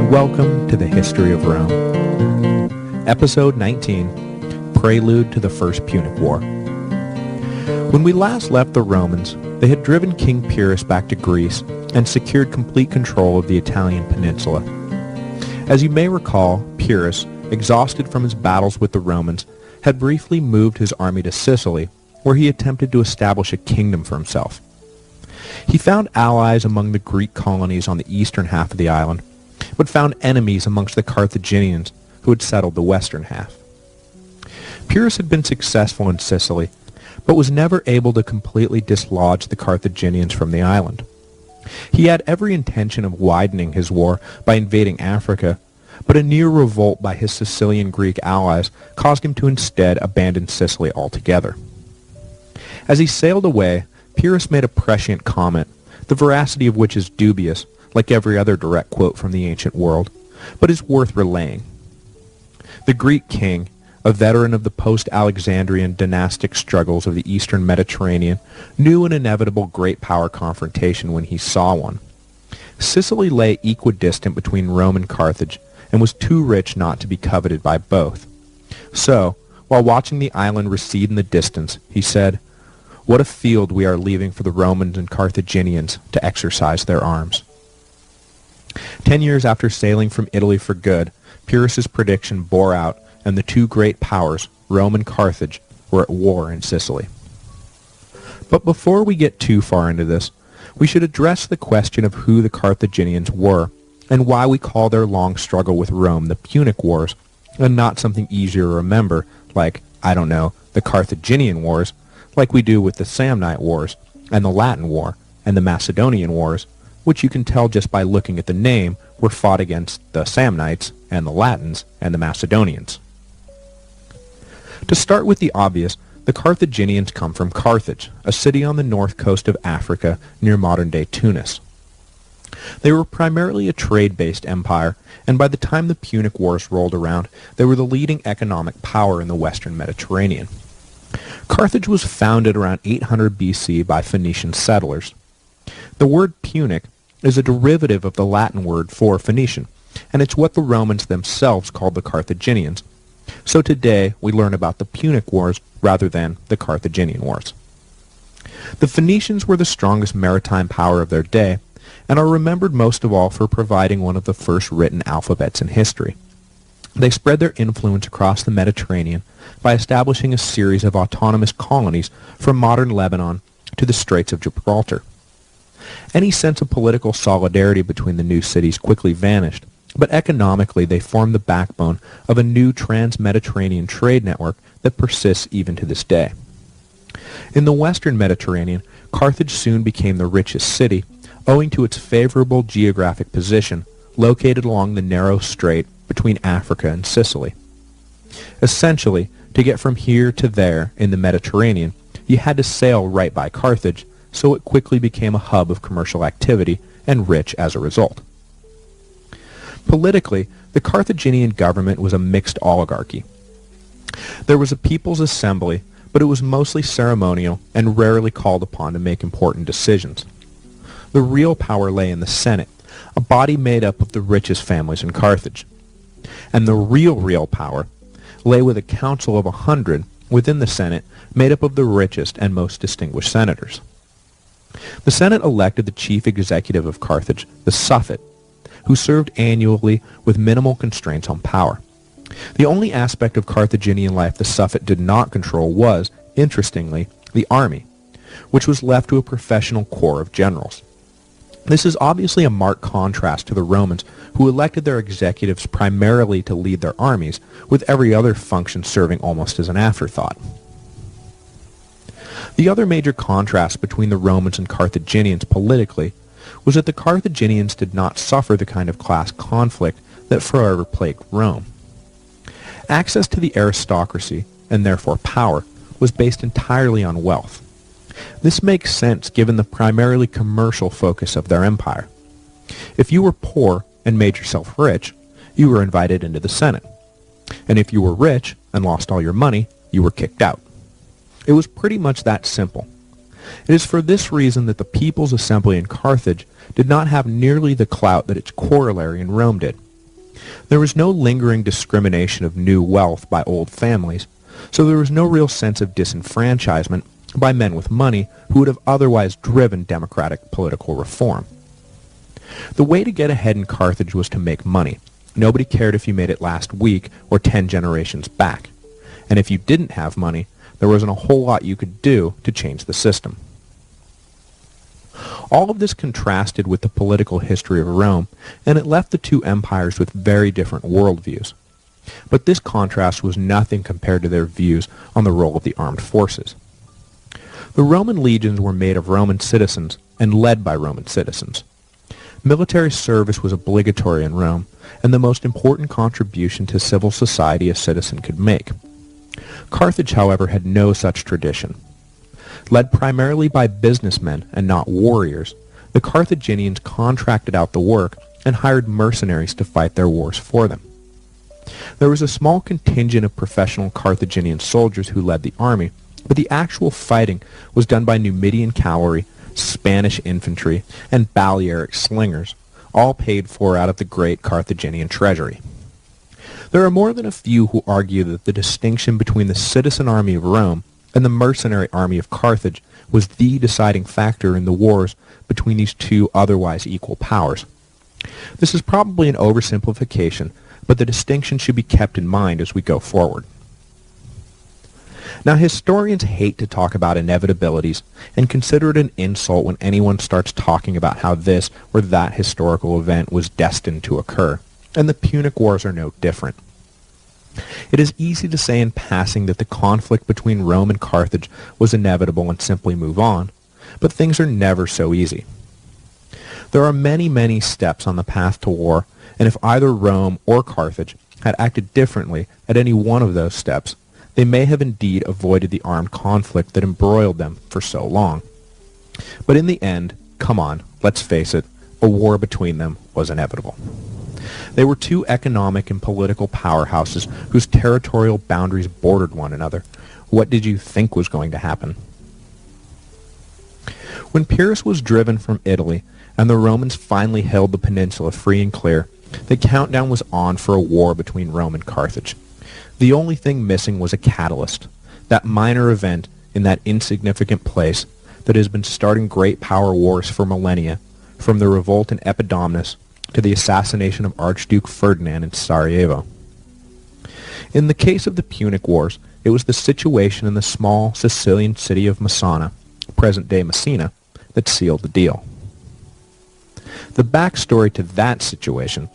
and welcome to the History of Rome. Episode 19, Prelude to the First Punic War. When we last left the Romans, they had driven King Pyrrhus back to Greece and secured complete control of the Italian peninsula. As you may recall, Pyrrhus, exhausted from his battles with the Romans, had briefly moved his army to Sicily, where he attempted to establish a kingdom for himself. He found allies among the Greek colonies on the eastern half of the island, but found enemies amongst the Carthaginians who had settled the western half. Pyrrhus had been successful in Sicily, but was never able to completely dislodge the Carthaginians from the island. He had every intention of widening his war by invading Africa, but a near revolt by his Sicilian Greek allies caused him to instead abandon Sicily altogether. As he sailed away, Pyrrhus made a prescient comment, the veracity of which is dubious, like every other direct quote from the ancient world, but is worth relaying. The Greek king, a veteran of the post-Alexandrian dynastic struggles of the eastern Mediterranean, knew an inevitable great power confrontation when he saw one. Sicily lay equidistant between Rome and Carthage, and was too rich not to be coveted by both. So, while watching the island recede in the distance, he said, "What a field we are leaving for the Romans and Carthaginians to exercise their arms." 10 years after sailing from Italy for good, Pyrrhus's prediction bore out, and the two great powers, Rome and Carthage, were at war in Sicily. But before we get too far into this, we should address the question of who the Carthaginians were, and why we call their long struggle with Rome the Punic Wars, and not something easier to remember, like, the Carthaginian Wars, like we do with the Samnite Wars, and the Latin War, and the Macedonian Wars, which you can tell just by looking at the name were fought against the Samnites, and the Latins, and the Macedonians. To start with the obvious, the Carthaginians come from Carthage, a city on the north coast of Africa near modern-day Tunis. They were primarily a trade-based empire, and by the time the Punic Wars rolled around, they were the leading economic power in the western Mediterranean. Carthage was founded around 800 BC by Phoenician settlers. The word Punic is a derivative of the Latin word for Phoenician, and it's what the Romans themselves called the Carthaginians. So today, we learn about the Punic Wars rather than the Carthaginian Wars. The Phoenicians were the strongest maritime power of their day, and are remembered most of all for providing one of the first written alphabets in history. They spread their influence across the Mediterranean by establishing a series of autonomous colonies from modern Lebanon to the Straits of Gibraltar. Any sense of political solidarity between the new cities quickly vanished, but economically they formed the backbone of a new trans-Mediterranean trade network that persists even to this day. In the western Mediterranean, Carthage soon became the richest city, owing to its favorable geographic position, located along the narrow strait between Africa and Sicily. Essentially, to get from here to there in the Mediterranean, you had to sail right by Carthage, so it quickly became a hub of commercial activity and rich as a result. Politically, the Carthaginian government was a mixed oligarchy. There was a people's assembly, but it was mostly ceremonial and rarely called upon to make important decisions. The real power lay in the Senate, a body made up of the richest families in Carthage. And the real power lay with a council of 100 within the Senate made up of the richest and most distinguished senators. The Senate elected the chief executive of Carthage, the Suffet, who served annually with minimal constraints on power. The only aspect of Carthaginian life the Suffet did not control was, interestingly, the army, which was left to a professional corps of generals. This is obviously a marked contrast to the Romans, who elected their executives primarily to lead their armies, with every other function serving almost as an afterthought. The other major contrast between the Romans and Carthaginians politically was that the Carthaginians did not suffer the kind of class conflict that forever plagued Rome. Access to the aristocracy, and therefore power, was based entirely on wealth. This makes sense given the primarily commercial focus of their empire. If you were poor and made yourself rich, you were invited into the Senate. And if you were rich and lost all your money, you were kicked out. It was pretty much that simple. It is for this reason that the People's Assembly in Carthage did not have nearly the clout that its corollary in Rome did, There was no lingering discrimination of new wealth by old families, so there was no real sense of disenfranchisement by men with money who would have otherwise driven democratic political reform. The way to get ahead in Carthage was to make money. Nobody cared if you made it last week or 10 generations back. And if you didn't have money, there wasn't a whole lot you could do to change the system. All of this contrasted with the political history of Rome, and it left the two empires with very different worldviews. But this contrast was nothing compared to their views on the role of the armed forces. The Roman legions were made of Roman citizens and led by Roman citizens. Military service was obligatory in Rome, and the most important contribution to civil society a citizen could make. Carthage, however, had no such tradition. Led primarily by businessmen and not warriors, the Carthaginians contracted out the work and hired mercenaries to fight their wars for them. There was a small contingent of professional Carthaginian soldiers who led the army, but the actual fighting was done by Numidian cavalry, Spanish infantry, and Balearic slingers, all paid for out of the great Carthaginian treasury. There are more than a few who argue that the distinction between the citizen army of Rome and the mercenary army of Carthage was the deciding factor in the wars between these two otherwise equal powers. This is probably an oversimplification, but the distinction should be kept in mind as we go forward. Now, historians hate to talk about inevitabilities and consider it an insult when anyone starts talking about how this or that historical event was destined to occur, and the Punic Wars are no different. It is easy to say in passing that the conflict between Rome and Carthage was inevitable and simply move on, but things are never so easy. There are many, many steps on the path to war, and if either Rome or Carthage had acted differently at any one of those steps, they may have indeed avoided the armed conflict that embroiled them for so long. But in the end, come on, let's face it, a war between them was inevitable. They were two economic and political powerhouses whose territorial boundaries bordered one another. What did you think was going to happen? When Pyrrhus was driven from Italy and the Romans finally held the peninsula free and clear, the countdown was on for a war between Rome and Carthage. The only thing missing was a catalyst, that minor event in that insignificant place that has been starting great power wars for millennia, from the revolt in Epidamnus to the assassination of Archduke Ferdinand in Sarajevo. In the case of the Punic Wars, it was the situation in the small Sicilian city of Messana, present-day Messina, that sealed the deal. The backstory to that situation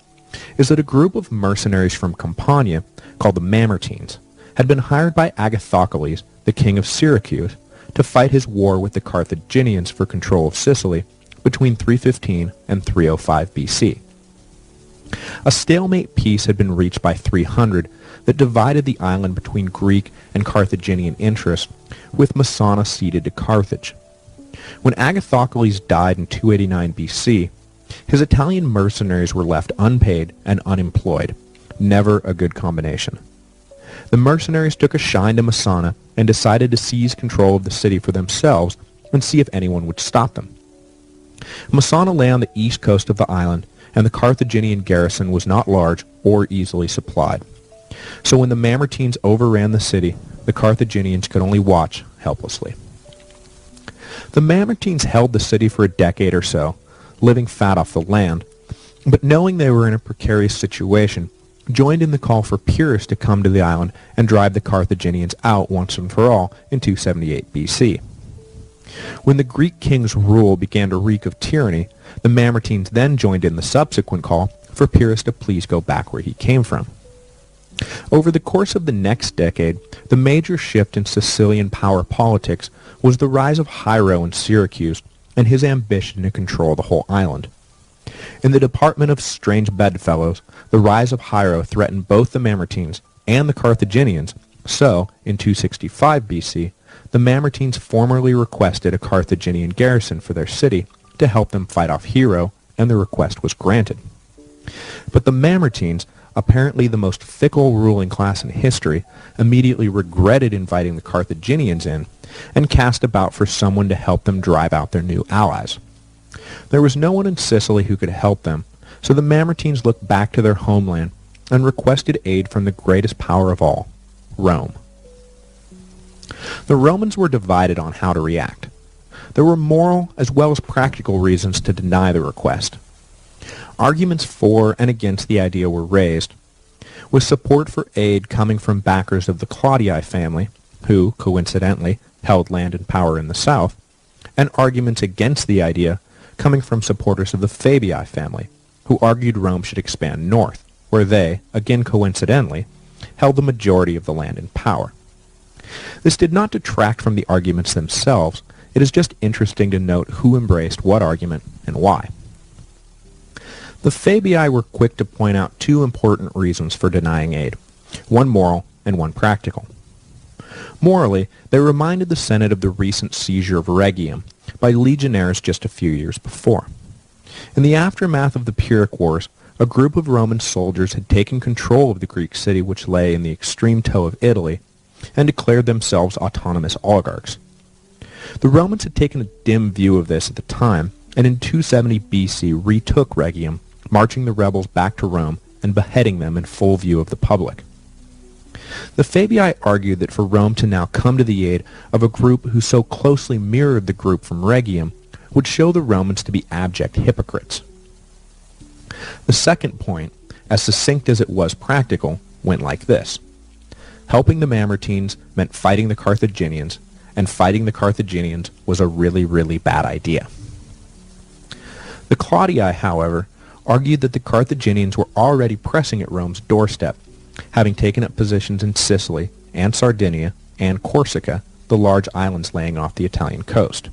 is that a group of mercenaries from Campania, called the Mamertines, had been hired by Agathocles, the king of Syracuse, to fight his war with the Carthaginians for control of Sicily between 315 and 305 BC. A stalemate peace had been reached by 300 that divided the island between Greek and Carthaginian interests, with Messana ceded to Carthage. When Agathocles died in 289 BC, his Italian mercenaries were left unpaid and unemployed. Never a good combination. The mercenaries took a shine to Messana and decided to seize control of the city for themselves and see if anyone would stop them. Messana lay on the east coast of the island, and the Carthaginian garrison was not large or easily supplied. So when the Mamertines overran the city, the Carthaginians could only watch helplessly. The Mamertines held the city for a decade or so, living fat off the land, but knowing they were in a precarious situation, joined in the call for Pyrrhus to come to the island and drive the Carthaginians out once and for all in 278 BC. When the Greek king's rule began to reek of tyranny, the Mamertines then joined in the subsequent call for Pyrrhus to please go back where he came from. Over the course of the next decade, the major shift in Sicilian power politics was the rise of Hiero in Syracuse and his ambition to control the whole island. In the department of strange bedfellows, the rise of Hiero threatened both the Mamertines and the Carthaginians, so, in 265 BC, the Mamertines formally requested a Carthaginian garrison for their city to help them fight off Hiero, and the request was granted. But the Mamertines, apparently the most fickle ruling class in history, immediately regretted inviting the Carthaginians in, and cast about for someone to help them drive out their new allies. There was no one in Sicily who could help them, So the Mamertines looked back to their homeland and requested aid from the greatest power of all, Rome. The Romans were divided on how to react. There were moral as well as practical reasons to deny the request. Arguments for and against the idea were raised, with support for aid coming from backers of the Claudii family, who, coincidentally, held land and power in the south, and arguments against the idea coming from supporters of the Fabii family, who argued Rome should expand north, where they, again coincidentally, held the majority of the land and power. This did not detract from the arguments themselves. It is just interesting to note who embraced what argument and why. The Fabii were quick to point out two important reasons for denying aid, one moral and one practical. Morally, they reminded the Senate of the recent seizure of Rhegium by legionaries just a few years before. In the aftermath of the Pyrrhic Wars, a group of Roman soldiers had taken control of the Greek city which lay in the extreme toe of Italy and declared themselves autonomous oligarchs. The Romans had taken a dim view of this at the time, and in 270 BC retook Rhegium, marching the rebels back to Rome and beheading them in full view of the public. The Fabii argued that for Rome to now come to the aid of a group who so closely mirrored the group from Rhegium would show the Romans to be abject hypocrites. The second point, as succinct as it was practical, went like this. Helping the Mamertines meant fighting the Carthaginians, and fighting the Carthaginians was a really, really bad idea. The Claudii, however, argued that the Carthaginians were already pressing at Rome's doorstep, having taken up positions in Sicily and Sardinia and Corsica, the large islands laying off the Italian coast.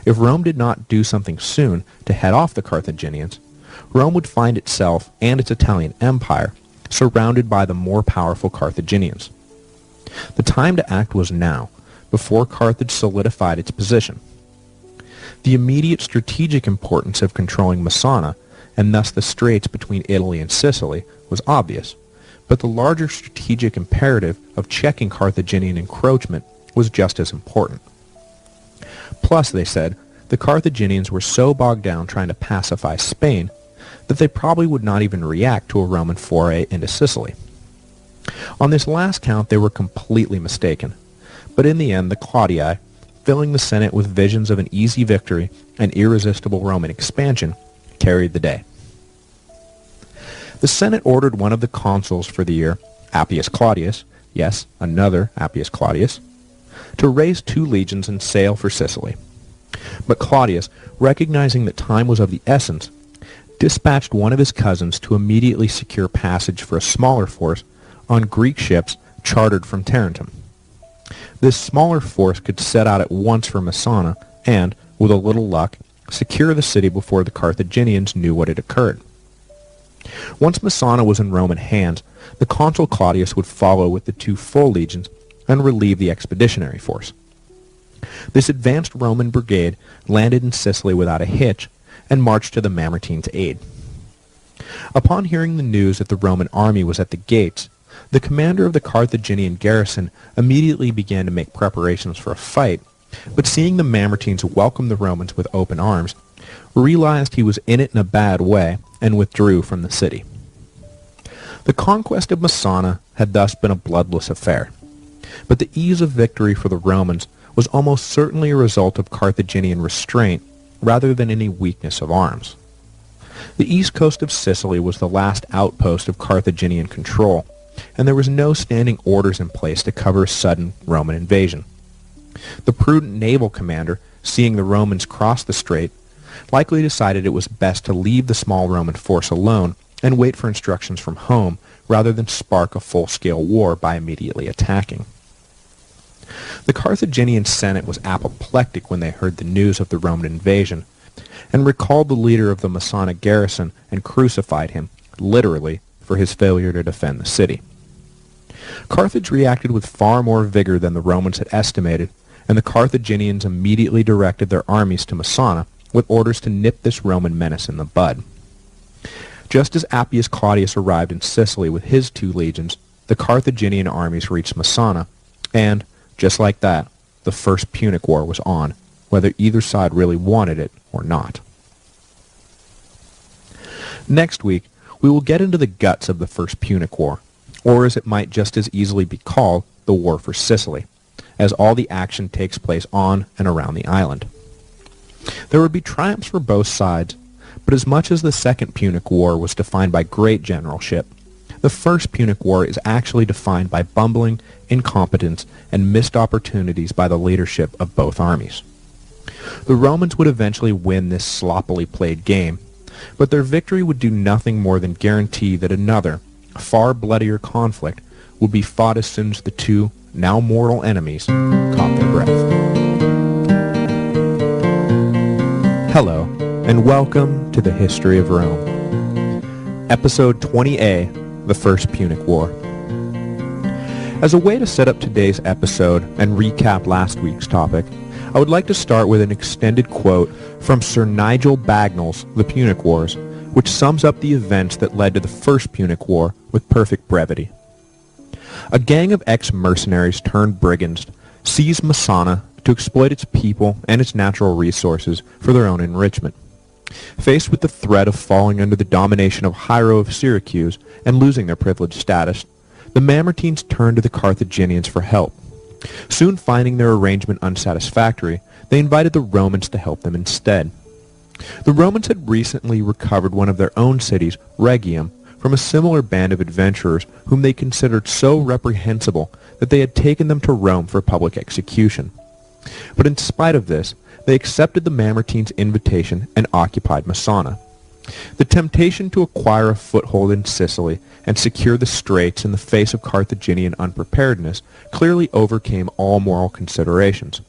If Rome did not do something soon to head off the Carthaginians, Rome would find itself and its Italian empire surrounded by the more powerful Carthaginians. The time to act was now, before Carthage solidified its position. The immediate strategic importance of controlling Messana, and thus the straits between Italy and Sicily, was obvious, but the larger strategic imperative of checking Carthaginian encroachment was just as important. Plus, they said, the Carthaginians were so bogged down trying to pacify Spain that they probably would not even react to a Roman foray into Sicily. On this last count, they were completely mistaken, but in the end, the Claudii, filling the Senate with visions of an easy victory and irresistible Roman expansion, carried the day. The Senate ordered one of the consuls for the year, Appius Claudius, yes, another Appius Claudius, to raise 2 legions and sail for Sicily. But Claudius, recognizing that time was of the essence, dispatched one of his cousins to immediately secure passage for a smaller force on Greek ships chartered from Tarentum. This smaller force could set out at once for Messana and, with a little luck, secure the city before the Carthaginians knew what had occurred. Once Messana was in Roman hands, the consul Claudius would follow with the 2 full legions and relieve the expeditionary force. This advanced Roman brigade landed in Sicily without a hitch and marched to the Mamertines' aid. Upon hearing the news that the Roman army was at the gates, the commander of the Carthaginian garrison immediately began to make preparations for a fight, but seeing the Mamertines welcome the Romans with open arms, realized he was in it in a bad way and withdrew from the city. The conquest of Messana had thus been a bloodless affair, but the ease of victory for the Romans was almost certainly a result of Carthaginian restraint rather than any weakness of arms. The east coast of Sicily was the last outpost of Carthaginian control, and there was no standing orders in place to cover a sudden Roman invasion. The prudent naval commander, seeing the Romans cross the strait, likely decided it was best to leave the small Roman force alone and wait for instructions from home rather than spark a full-scale war by immediately attacking. The Carthaginian Senate was apoplectic when they heard the news of the Roman invasion, and recalled the leader of the Messana garrison and crucified him, literally, for his failure to defend the city. Carthage reacted with far more vigor than the Romans had estimated, and the Carthaginians immediately directed their armies to Messana with orders to nip this Roman menace in the bud. Just as Appius Claudius arrived in Sicily with his 2 legions, the Carthaginian armies reached Messana, and, just like that, the First Punic War was on, whether either side really wanted it or not. Next week, we will get into the guts of the First Punic War, or as it might just as easily be called, the War for Sicily, as all the action takes place on and around the island. There would be triumphs for both sides, but as much as the Second Punic War was defined by great generalship, the First Punic War is actually defined by bumbling, incompetence, and missed opportunities by the leadership of both armies. The Romans would eventually win this sloppily played game, but their victory would do nothing more than guarantee that another, far bloodier conflict would be fought as soon as the two, now mortal enemies, caught their breath. Hello, and welcome to the History of Rome. Episode 20A, The First Punic War. As a way to set up today's episode and recap last week's topic, I would like to start with an extended quote from Sir Nigel Bagnall's The Punic Wars, which sums up the events that led to the First Punic War with perfect brevity. A gang of ex-mercenaries turned brigands seized Messana to exploit its people and its natural resources for their own enrichment. Faced with the threat of falling under the domination of Hiero of Syracuse and losing their privileged status, the Mamertines turned to the Carthaginians for help. Soon finding their arrangement unsatisfactory, they invited the Romans to help them instead. The Romans had recently recovered one of their own cities, Rhegium, from a similar band of adventurers whom they considered so reprehensible that they had taken them to Rome for public execution. But in spite of this, they accepted the Mamertines' invitation and occupied Messana. The temptation to acquire a foothold in Sicily and secure the straits in the face of Carthaginian unpreparedness clearly overcame all moral considerations.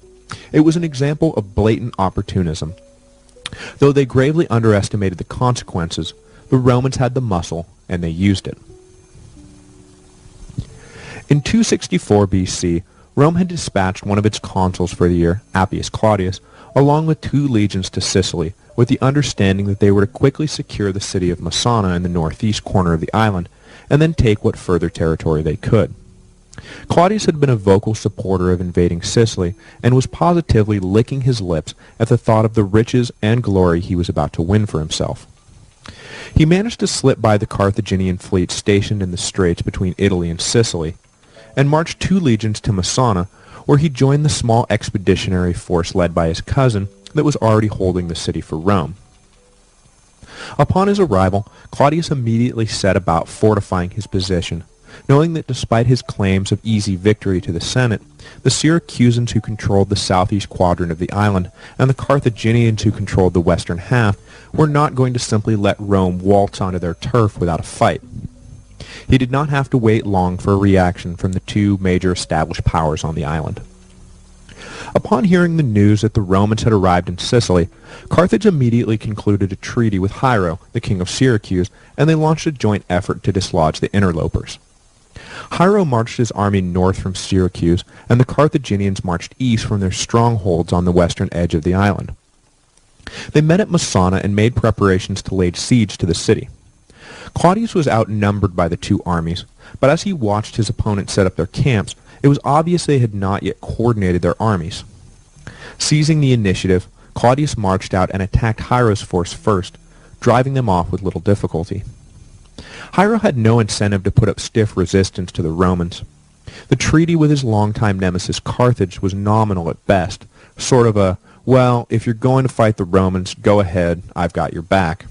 It was an example of blatant opportunism. Though they gravely underestimated the consequences, the Romans had the muscle, and they used it. In 264 BC, Rome had dispatched one of its consuls for the year, Appius Claudius, along with 2 legions to Sicily, with the understanding that they were to quickly secure the city of Messana in the northeast corner of the island, and then take what further territory they could. Claudius had been a vocal supporter of invading Sicily, and was positively licking his lips at the thought of the riches and glory he was about to win for himself. He managed to slip by the Carthaginian fleet stationed in the straits between Italy and Sicily, and marched 2 legions to Messana, where he joined the small expeditionary force led by his cousin that was already holding the city for Rome. Upon his arrival, Claudius immediately set about fortifying his position, knowing that despite his claims of easy victory to the Senate, the Syracusans who controlled the southeast quadrant of the island and the Carthaginians who controlled the western half were not going to simply let Rome waltz onto their turf without a fight. He did not have to wait long for a reaction from the 2 major established powers on the island. Upon hearing the news that the Romans had arrived in Sicily, Carthage immediately concluded a treaty with Hiero, the king of Syracuse, and they launched a joint effort to dislodge the interlopers. Hiero marched his army north from Syracuse, and the Carthaginians marched east from their strongholds on the western edge of the island. They met at Messana and made preparations to lay siege to the city. Claudius was outnumbered by the 2 armies, but as he watched his opponents set up their camps, it was obvious they had not yet coordinated their armies. Seizing the initiative, Claudius marched out and attacked Hiero's force first, driving them off with little difficulty. Hiero had no incentive to put up stiff resistance to the Romans. The treaty with his longtime nemesis Carthage was nominal at best, sort of a, well, if you're going to fight the Romans, go ahead, I've got your back.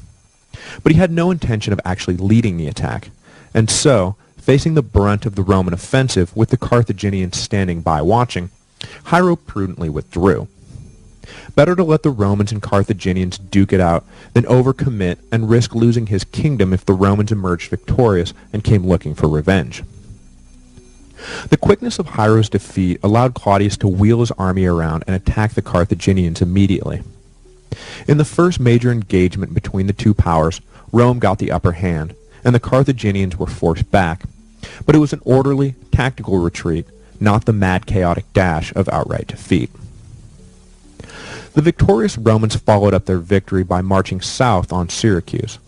But he had no intention of actually leading the attack, and so, facing the brunt of the Roman offensive with the Carthaginians standing by watching, Hiero prudently withdrew. Better to let the Romans and Carthaginians duke it out than overcommit and risk losing his kingdom if the Romans emerged victorious and came looking for revenge. The quickness of Hiero's defeat allowed Claudius to wheel his army around and attack the Carthaginians immediately. In the first major engagement between the 2 powers, Rome got the upper hand, and the Carthaginians were forced back, but it was an orderly, tactical retreat, not the mad, chaotic dash of outright defeat. The victorious Romans followed up their victory by marching south on Syracuse.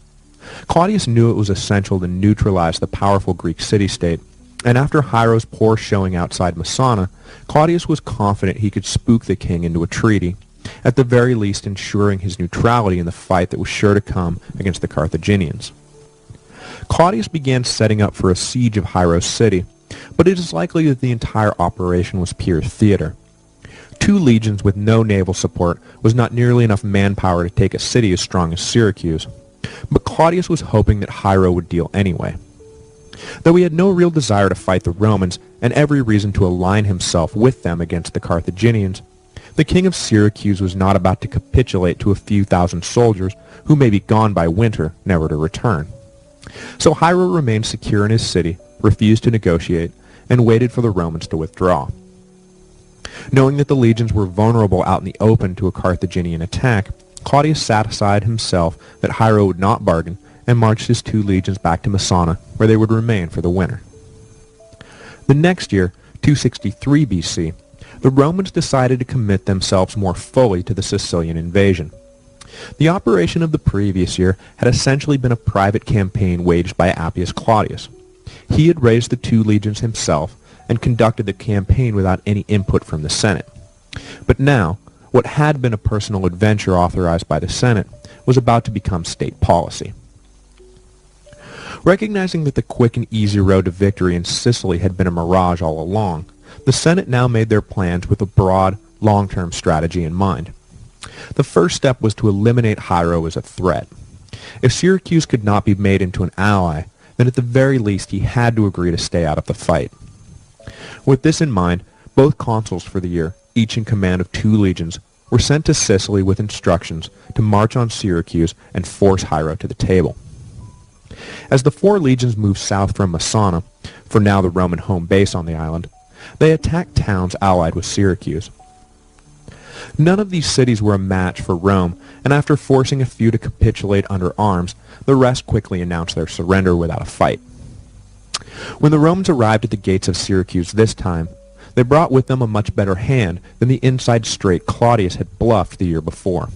Claudius knew it was essential to neutralize the powerful Greek city-state, and after Hiero's poor showing outside Messana, Claudius was confident he could spook the king into a treaty, at the very least ensuring his neutrality in the fight that was sure to come against the Carthaginians. Claudius began setting up for a siege of Hiero's city, but it is likely that the entire operation was pure theater. 2 legions with no naval support was not nearly enough manpower to take a city as strong as Syracuse, but Claudius was hoping that Hiero would deal anyway. Though he had no real desire to fight the Romans and every reason to align himself with them against the Carthaginians, the king of Syracuse was not about to capitulate to a few thousand soldiers who may be gone by winter, never to return. So Hiero remained secure in his city, refused to negotiate, and waited for the Romans to withdraw. Knowing that the legions were vulnerable out in the open to a Carthaginian attack, Claudius satisfied himself that Hiero would not bargain and marched his 2 legions back to Messana, where they would remain for the winter. The next year, 263 BC, the Romans decided to commit themselves more fully to the Sicilian invasion. The operation of the previous year had essentially been a private campaign waged by Appius Claudius. He had raised the 2 legions himself and conducted the campaign without any input from the Senate. But now, what had been a personal adventure authorized by the Senate was about to become state policy. Recognizing that the quick and easy road to victory in Sicily had been a mirage all along, the Senate now made their plans with a broad, long-term strategy in mind. The first step was to eliminate Hiero as a threat. If Syracuse could not be made into an ally, then at the very least he had to agree to stay out of the fight. With this in mind, both consuls for the year, each in command of 2 legions, were sent to Sicily with instructions to march on Syracuse and force Hiero to the table. As the 4 legions moved south from Messana, for now the Roman home base on the island, they attacked towns allied with Syracuse. None of these cities were a match for Rome, and after forcing a few to capitulate under arms, the rest quickly announced their surrender without a fight. When the Romans arrived at the gates of Syracuse this time, they brought with them a much better hand than the inside straight Claudius had bluffed the year before.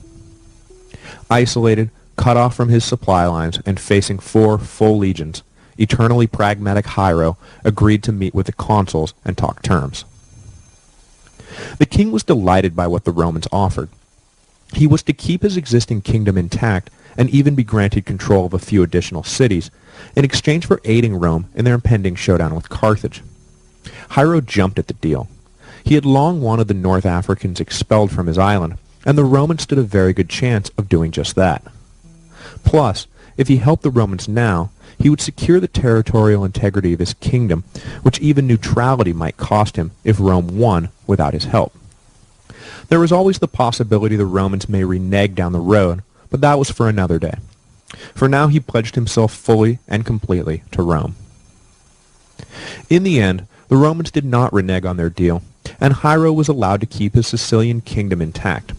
Isolated, cut off from his supply lines, and facing 4 full legions, eternally pragmatic Hiero agreed to meet with the consuls and talk terms. The king was delighted by what the Romans offered. He was to keep his existing kingdom intact and even be granted control of a few additional cities in exchange for aiding Rome in their impending showdown with Carthage. Hiero jumped at the deal. He had long wanted the North Africans expelled from his island, and the Romans stood a very good chance of doing just that. Plus, if he helped the Romans now, he would secure the territorial integrity of his kingdom, which even neutrality might cost him if Rome won without his help. There was always the possibility the Romans may renege down the road, but that was for another day. For now he pledged himself fully and completely to Rome. In the end, the Romans did not renege on their deal, and Hiero was allowed to keep his Sicilian kingdom intact.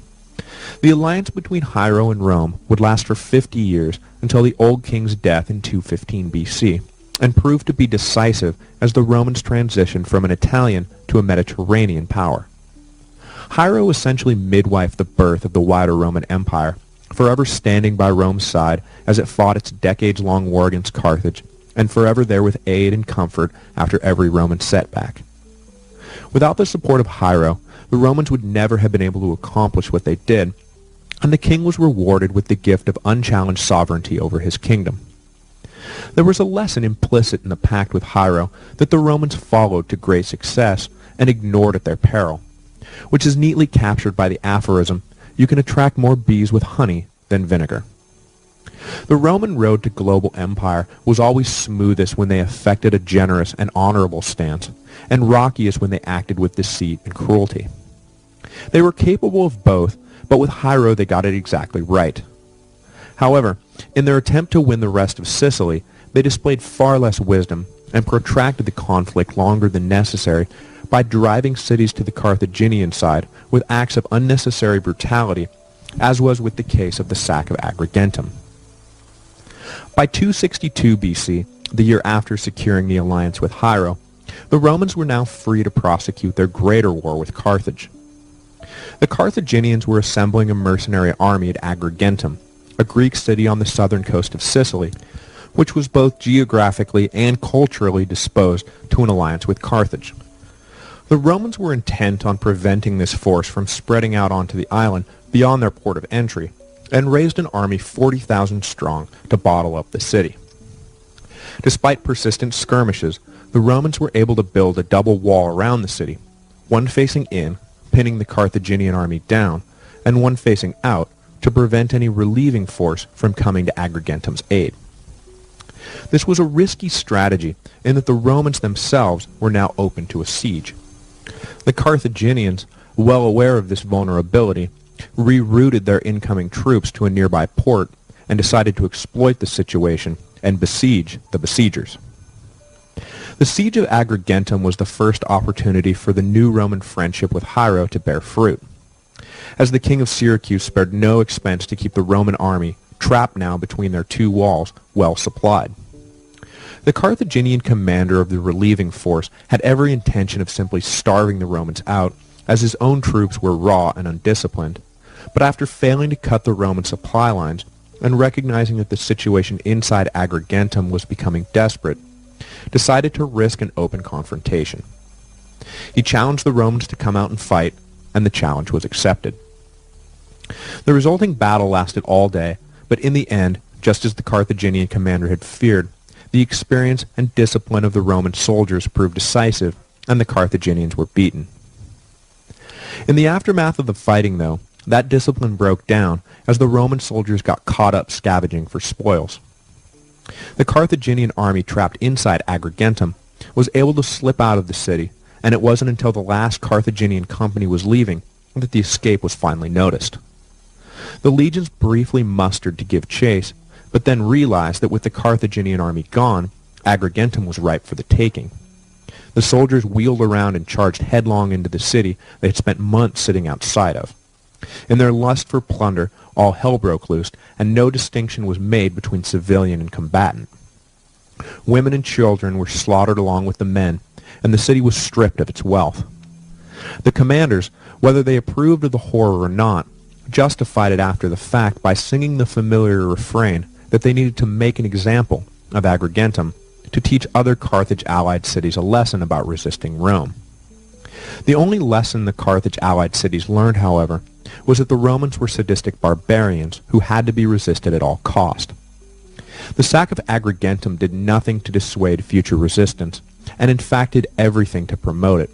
The alliance between Hiero and Rome would last for 50 years until the old king's death in 215 BC, and proved to be decisive as the Romans transitioned from an Italian to a Mediterranean power. Hiero essentially midwifed the birth of the wider Roman Empire, forever standing by Rome's side as it fought its decades-long war against Carthage, and forever there with aid and comfort after every Roman setback. Without the support of Hiero, the Romans would never have been able to accomplish what they did, and the king was rewarded with the gift of unchallenged sovereignty over his kingdom. There was a lesson implicit in the pact with Hiero that the Romans followed to great success and ignored at their peril, which is neatly captured by the aphorism, "You can attract more bees with honey than vinegar." The Roman road to global empire was always smoothest when they affected a generous and honorable stance, and rockiest when they acted with deceit and cruelty. They were capable of both, but with Hiero they got it exactly right. However, in their attempt to win the rest of Sicily, they displayed far less wisdom and protracted the conflict longer than necessary by driving cities to the Carthaginian side with acts of unnecessary brutality, as was with the case of the sack of Agrigentum. By 262 BC, the year after securing the alliance with Hiero, the Romans were now free to prosecute their greater war with Carthage. The Carthaginians were assembling a mercenary army at Agrigentum, a Greek city on the southern coast of Sicily, which was both geographically and culturally disposed to an alliance with Carthage. The Romans were intent on preventing this force from spreading out onto the island beyond their port of entry, and raised an army 40,000 strong to bottle up the city. Despite persistent skirmishes, the Romans were able to build a double wall around the city, one facing in, pinning the Carthaginian army down, and one facing out to prevent any relieving force from coming to Agrigentum's aid. This was a risky strategy in that the Romans themselves were now open to a siege. The Carthaginians, well aware of this vulnerability, rerouted their incoming troops to a nearby port and decided to exploit the situation and besiege the besiegers. The siege of Agrigentum was the first opportunity for the new Roman friendship with Hiero to bear fruit, as the king of Syracuse spared no expense to keep the Roman army, trapped now between their two walls, well supplied. The Carthaginian commander of the relieving force had every intention of simply starving the Romans out, as his own troops were raw and undisciplined, but after failing to cut the Roman supply lines, and recognizing that the situation inside Agrigentum was becoming desperate, decided to risk an open confrontation. He challenged the Romans to come out and fight, and the challenge was accepted. The resulting battle lasted all day, but in the end, just as the Carthaginian commander had feared, the experience and discipline of the Roman soldiers proved decisive, and the Carthaginians were beaten. In the aftermath of the fighting, though, that discipline broke down as the Roman soldiers got caught up scavenging for spoils. The Carthaginian army trapped inside Agrigentum was able to slip out of the city, and it wasn't until the last Carthaginian company was leaving that the escape was finally noticed. The legions briefly mustered to give chase, but then realized that with the Carthaginian army gone, Agrigentum was ripe for the taking. The soldiers wheeled around and charged headlong into the city they had spent months sitting outside of. In their lust for plunder, all hell broke loose, and no distinction was made between civilian and combatant. Women and children were slaughtered along with the men, and the city was stripped of its wealth. The commanders, whether they approved of the horror or not, justified it after the fact by singing the familiar refrain that they needed to make an example of Agrigentum to teach other Carthage-allied cities a lesson about resisting Rome. The only lesson the Carthage-allied cities learned, however, was that the Romans were sadistic barbarians who had to be resisted at all cost. The sack of Agrigentum did nothing to dissuade future resistance, and in fact did everything to promote it.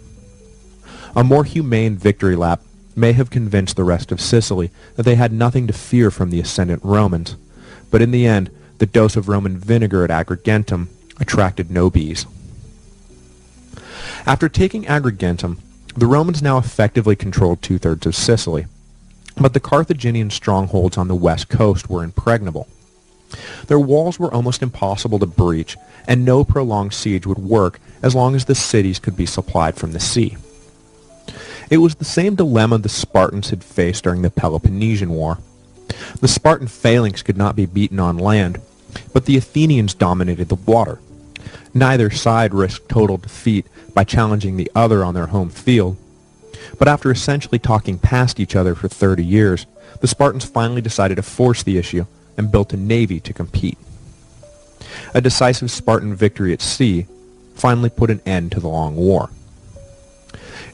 A more humane victory lap may have convinced the rest of Sicily that they had nothing to fear from the ascendant Romans, but in the end, the dose of Roman vinegar at Agrigentum attracted no bees. After taking Agrigentum, the Romans now effectively controlled two-thirds of Sicily, but the Carthaginian strongholds on the west coast were impregnable. Their walls were almost impossible to breach, and no prolonged siege would work as long as the cities could be supplied from the sea. It was the same dilemma the Spartans had faced during the Peloponnesian War. The Spartan phalanx could not be beaten on land, but the Athenians dominated the water. Neither side risked total defeat by challenging the other on their home field, but after essentially talking past each other for 30 years, the Spartans finally decided to force the issue and built a navy to compete. A decisive Spartan victory at sea finally put an end to the long war.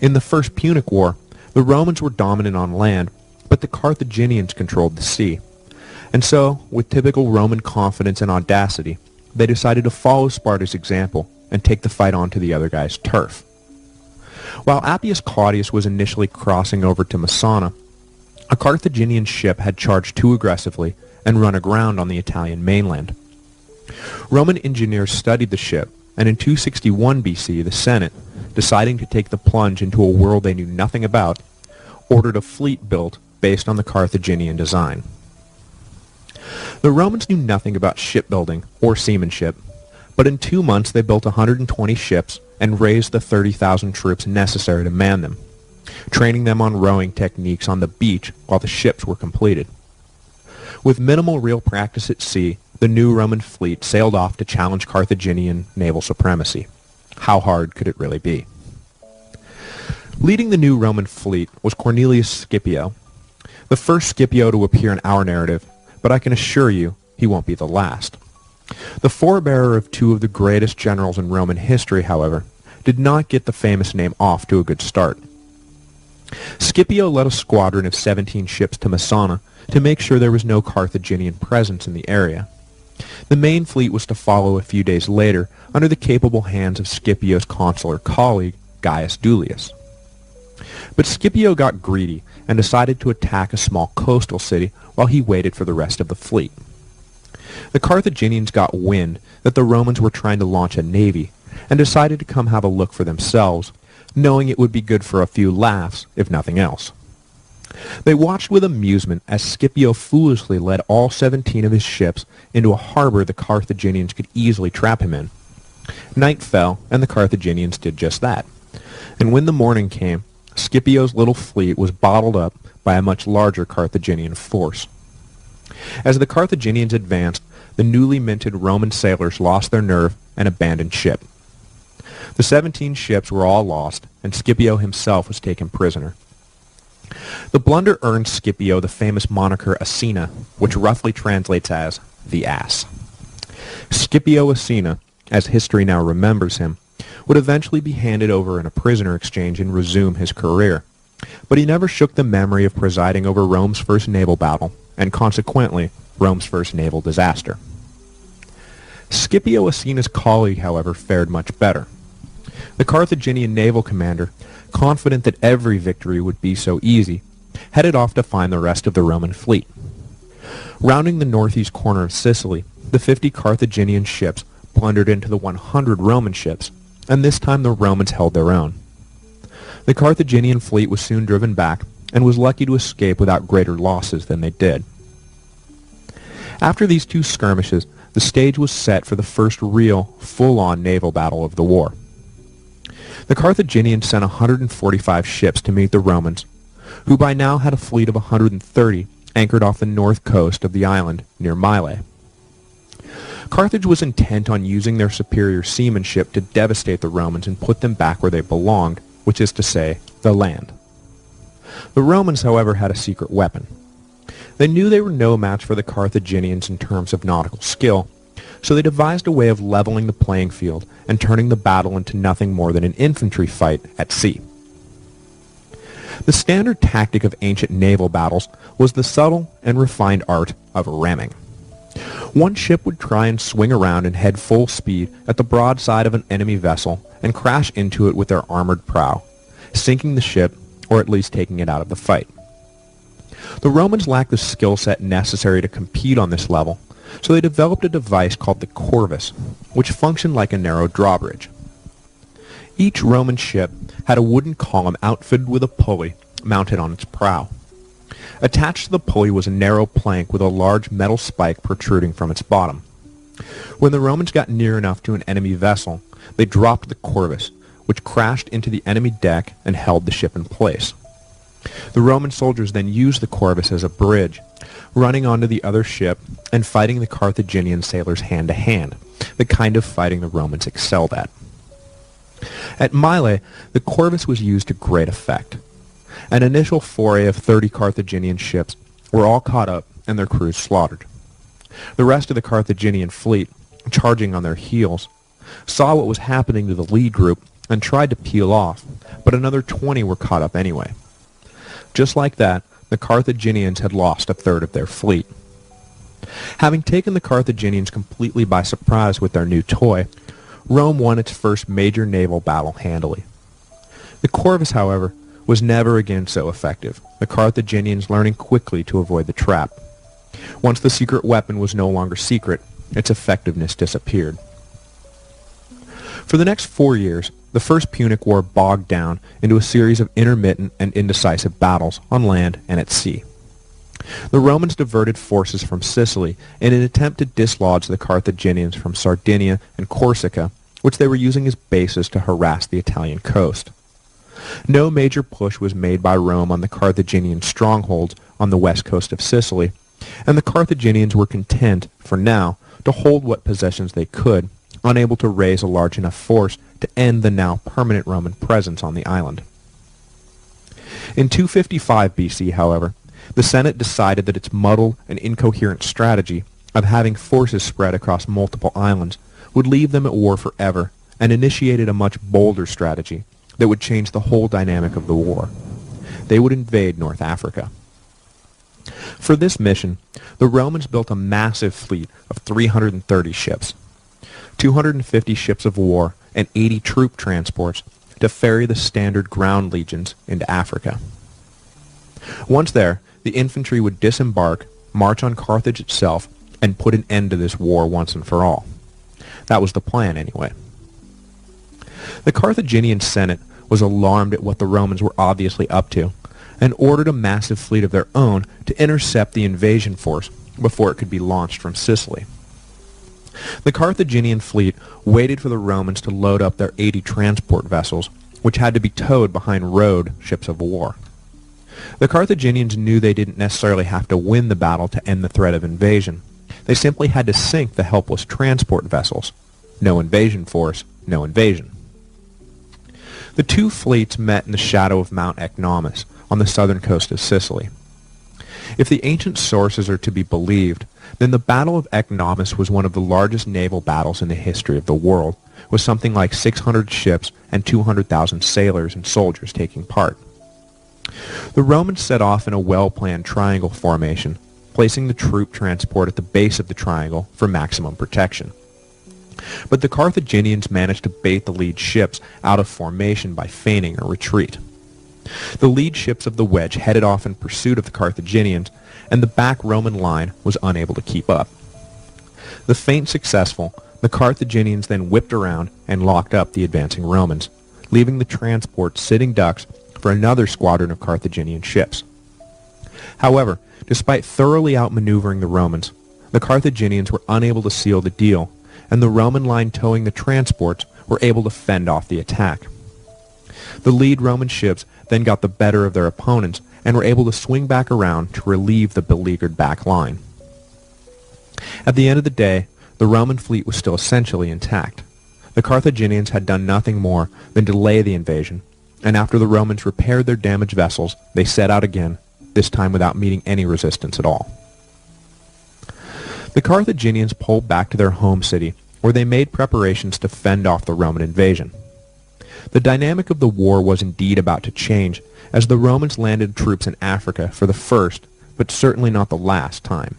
In the First Punic War, the Romans were dominant on land, but the Carthaginians controlled the sea. And so, with typical Roman confidence and audacity, they decided to follow Sparta's example and take the fight onto the other guy's turf. While Appius Claudius was initially crossing over to Messana, a Carthaginian ship had charged too aggressively and run aground on the Italian mainland. Roman engineers studied the ship, and in 261 BC, the Senate, deciding to take the plunge into a world they knew nothing about, ordered a fleet built based on the Carthaginian design. The Romans knew nothing about shipbuilding or seamanship, but in 2 months they built 120 ships and raised the 30,000 troops necessary to man them, training them on rowing techniques on the beach while the ships were completed. With minimal real practice at sea, the new Roman fleet sailed off to challenge Carthaginian naval supremacy. How hard could it really be? Leading the new Roman fleet was Cornelius Scipio, the first Scipio to appear in our narrative, but I can assure you he won't be the last. The forebearer of two of the greatest generals in Roman history, however, did not get the famous name off to a good start. Scipio led a squadron of 17 ships to Messana to make sure there was no Carthaginian presence in the area. The main fleet was to follow a few days later under the capable hands of Scipio's consular colleague, Gaius Duilius. But Scipio got greedy and decided to attack a small coastal city while he waited for the rest of the fleet. The Carthaginians got wind that the Romans were trying to launch a navy and decided to come have a look for themselves, knowing it would be good for a few laughs, if nothing else. They watched with amusement as Scipio foolishly led all 17 of his ships into a harbor the Carthaginians could easily trap him in. Night fell, and the Carthaginians did just that. And when the morning came, Scipio's little fleet was bottled up by a much larger Carthaginian force. As the Carthaginians advanced, the newly minted Roman sailors lost their nerve and abandoned ship. The 17 ships were all lost, and Scipio himself was taken prisoner. The blunder earned Scipio the famous moniker Asina, which roughly translates as the ass. Scipio Asina, as history now remembers him, would eventually be handed over in a prisoner exchange and resume his career, but he never shook the memory of presiding over Rome's first naval battle, and consequently, Rome's first naval disaster. Scipio Asina's colleague, however, fared much better. The Carthaginian naval commander, confident that every victory would be so easy, headed off to find the rest of the Roman fleet. Rounding the northeast corner of Sicily, the 50 Carthaginian ships blundered into the 100 Roman ships, and this time the Romans held their own. The Carthaginian fleet was soon driven back, and was lucky to escape without greater losses than they did. After these two skirmishes, the stage was set for the first real, full-on naval battle of the war. The Carthaginians sent 145 ships to meet the Romans, who by now had a fleet of 130 anchored off the north coast of the island near Mylae. Carthage was intent on using their superior seamanship to devastate the Romans and put them back where they belonged, which is to say, the land. The Romans, however, had a secret weapon. They knew they were no match for the Carthaginians in terms of nautical skill, so they devised a way of leveling the playing field and turning the battle into nothing more than an infantry fight at sea. The standard tactic of ancient naval battles was the subtle and refined art of ramming. One ship would try and swing around and head full speed at the broadside of an enemy vessel and crash into it with their armored prow, sinking the ship or at least taking it out of the fight. The Romans lacked the skill set necessary to compete on this level, so they developed a device called the corvus, which functioned like a narrow drawbridge. Each Roman ship had a wooden column outfitted with a pulley mounted on its prow. Attached to the pulley was a narrow plank with a large metal spike protruding from its bottom. When the Romans got near enough to an enemy vessel, they dropped the corvus, which crashed into the enemy deck and held the ship in place. The Roman soldiers then used the corvus as a bridge, running onto the other ship and fighting the Carthaginian sailors hand-to-hand, the kind of fighting the Romans excelled at. At Mylae, the corvus was used to great effect. An initial foray of 30 Carthaginian ships were all caught up and their crews slaughtered. The rest of the Carthaginian fleet, charging on their heels, saw what was happening to the lead group and tried to peel off, but another 20 were caught up anyway. Just like that, the Carthaginians had lost a third of their fleet. Having taken the Carthaginians completely by surprise with their new toy, Rome won its first major naval battle handily. The corvus, however, was never again so effective, the Carthaginians learning quickly to avoid the trap. Once the secret weapon was no longer secret, its effectiveness disappeared. For the next 4 years, the First Punic War bogged down into a series of intermittent and indecisive battles on land and at sea. The Romans diverted forces from Sicily in an attempt to dislodge the Carthaginians from Sardinia and Corsica, which they were using as bases to harass the Italian coast. No major push was made by Rome on the Carthaginian strongholds on the west coast of Sicily, and the Carthaginians were content, for now, to hold what possessions they could, unable to raise a large enough force to end the now permanent Roman presence on the island. In 255 BC, however, the Senate decided that its muddled and incoherent strategy of having forces spread across multiple islands would leave them at war forever and initiated a much bolder strategy that would change the whole dynamic of the war. They would invade North Africa. For this mission, the Romans built a massive fleet of 330 ships, 250 ships of war, and 80 troop transports to ferry the standard ground legions into Africa. Once there, the infantry would disembark, march on Carthage itself, and put an end to this war once and for all. That was the plan, anyway. The Carthaginian Senate was alarmed at what the Romans were obviously up to, and ordered a massive fleet of their own to intercept the invasion force before it could be launched from Sicily. The Carthaginian fleet waited for the Romans to load up their 80 transport vessels, which had to be towed behind rowed ships of war. The Carthaginians knew they didn't necessarily have to win the battle to end the threat of invasion. They simply had to sink the helpless transport vessels. No invasion force, no invasion. The two fleets met in the shadow of Mount Ecnomus on the southern coast of Sicily. If the ancient sources are to be believed, then the Battle of Ecnomus was one of the largest naval battles in the history of the world, with something like 600 ships and 200,000 sailors and soldiers taking part. The Romans set off in a well-planned triangle formation, placing the troop transport at the base of the triangle for maximum protection. But the Carthaginians managed to bait the lead ships out of formation by feigning a retreat. The lead ships of the wedge headed off in pursuit of the Carthaginians, and the back Roman line was unable to keep up. The feint successful, the Carthaginians then whipped around and locked up the advancing Romans, leaving the transport sitting ducks for another squadron of Carthaginian ships. However, despite thoroughly outmaneuvering the Romans, the Carthaginians were unable to seal the deal, and the Roman line towing the transports were able to fend off the attack. The lead Roman ships then got the better of their opponents and were able to swing back around to relieve the beleaguered back line. At the end of the day, the Roman fleet was still essentially intact. The Carthaginians had done nothing more than delay the invasion, and after the Romans repaired their damaged vessels, they set out again, this time without meeting any resistance at all. The Carthaginians pulled back to their home city, where they made preparations to fend off the Roman invasion. The dynamic of the war was indeed about to change, as the Romans landed troops in Africa for the first, but certainly not the last time.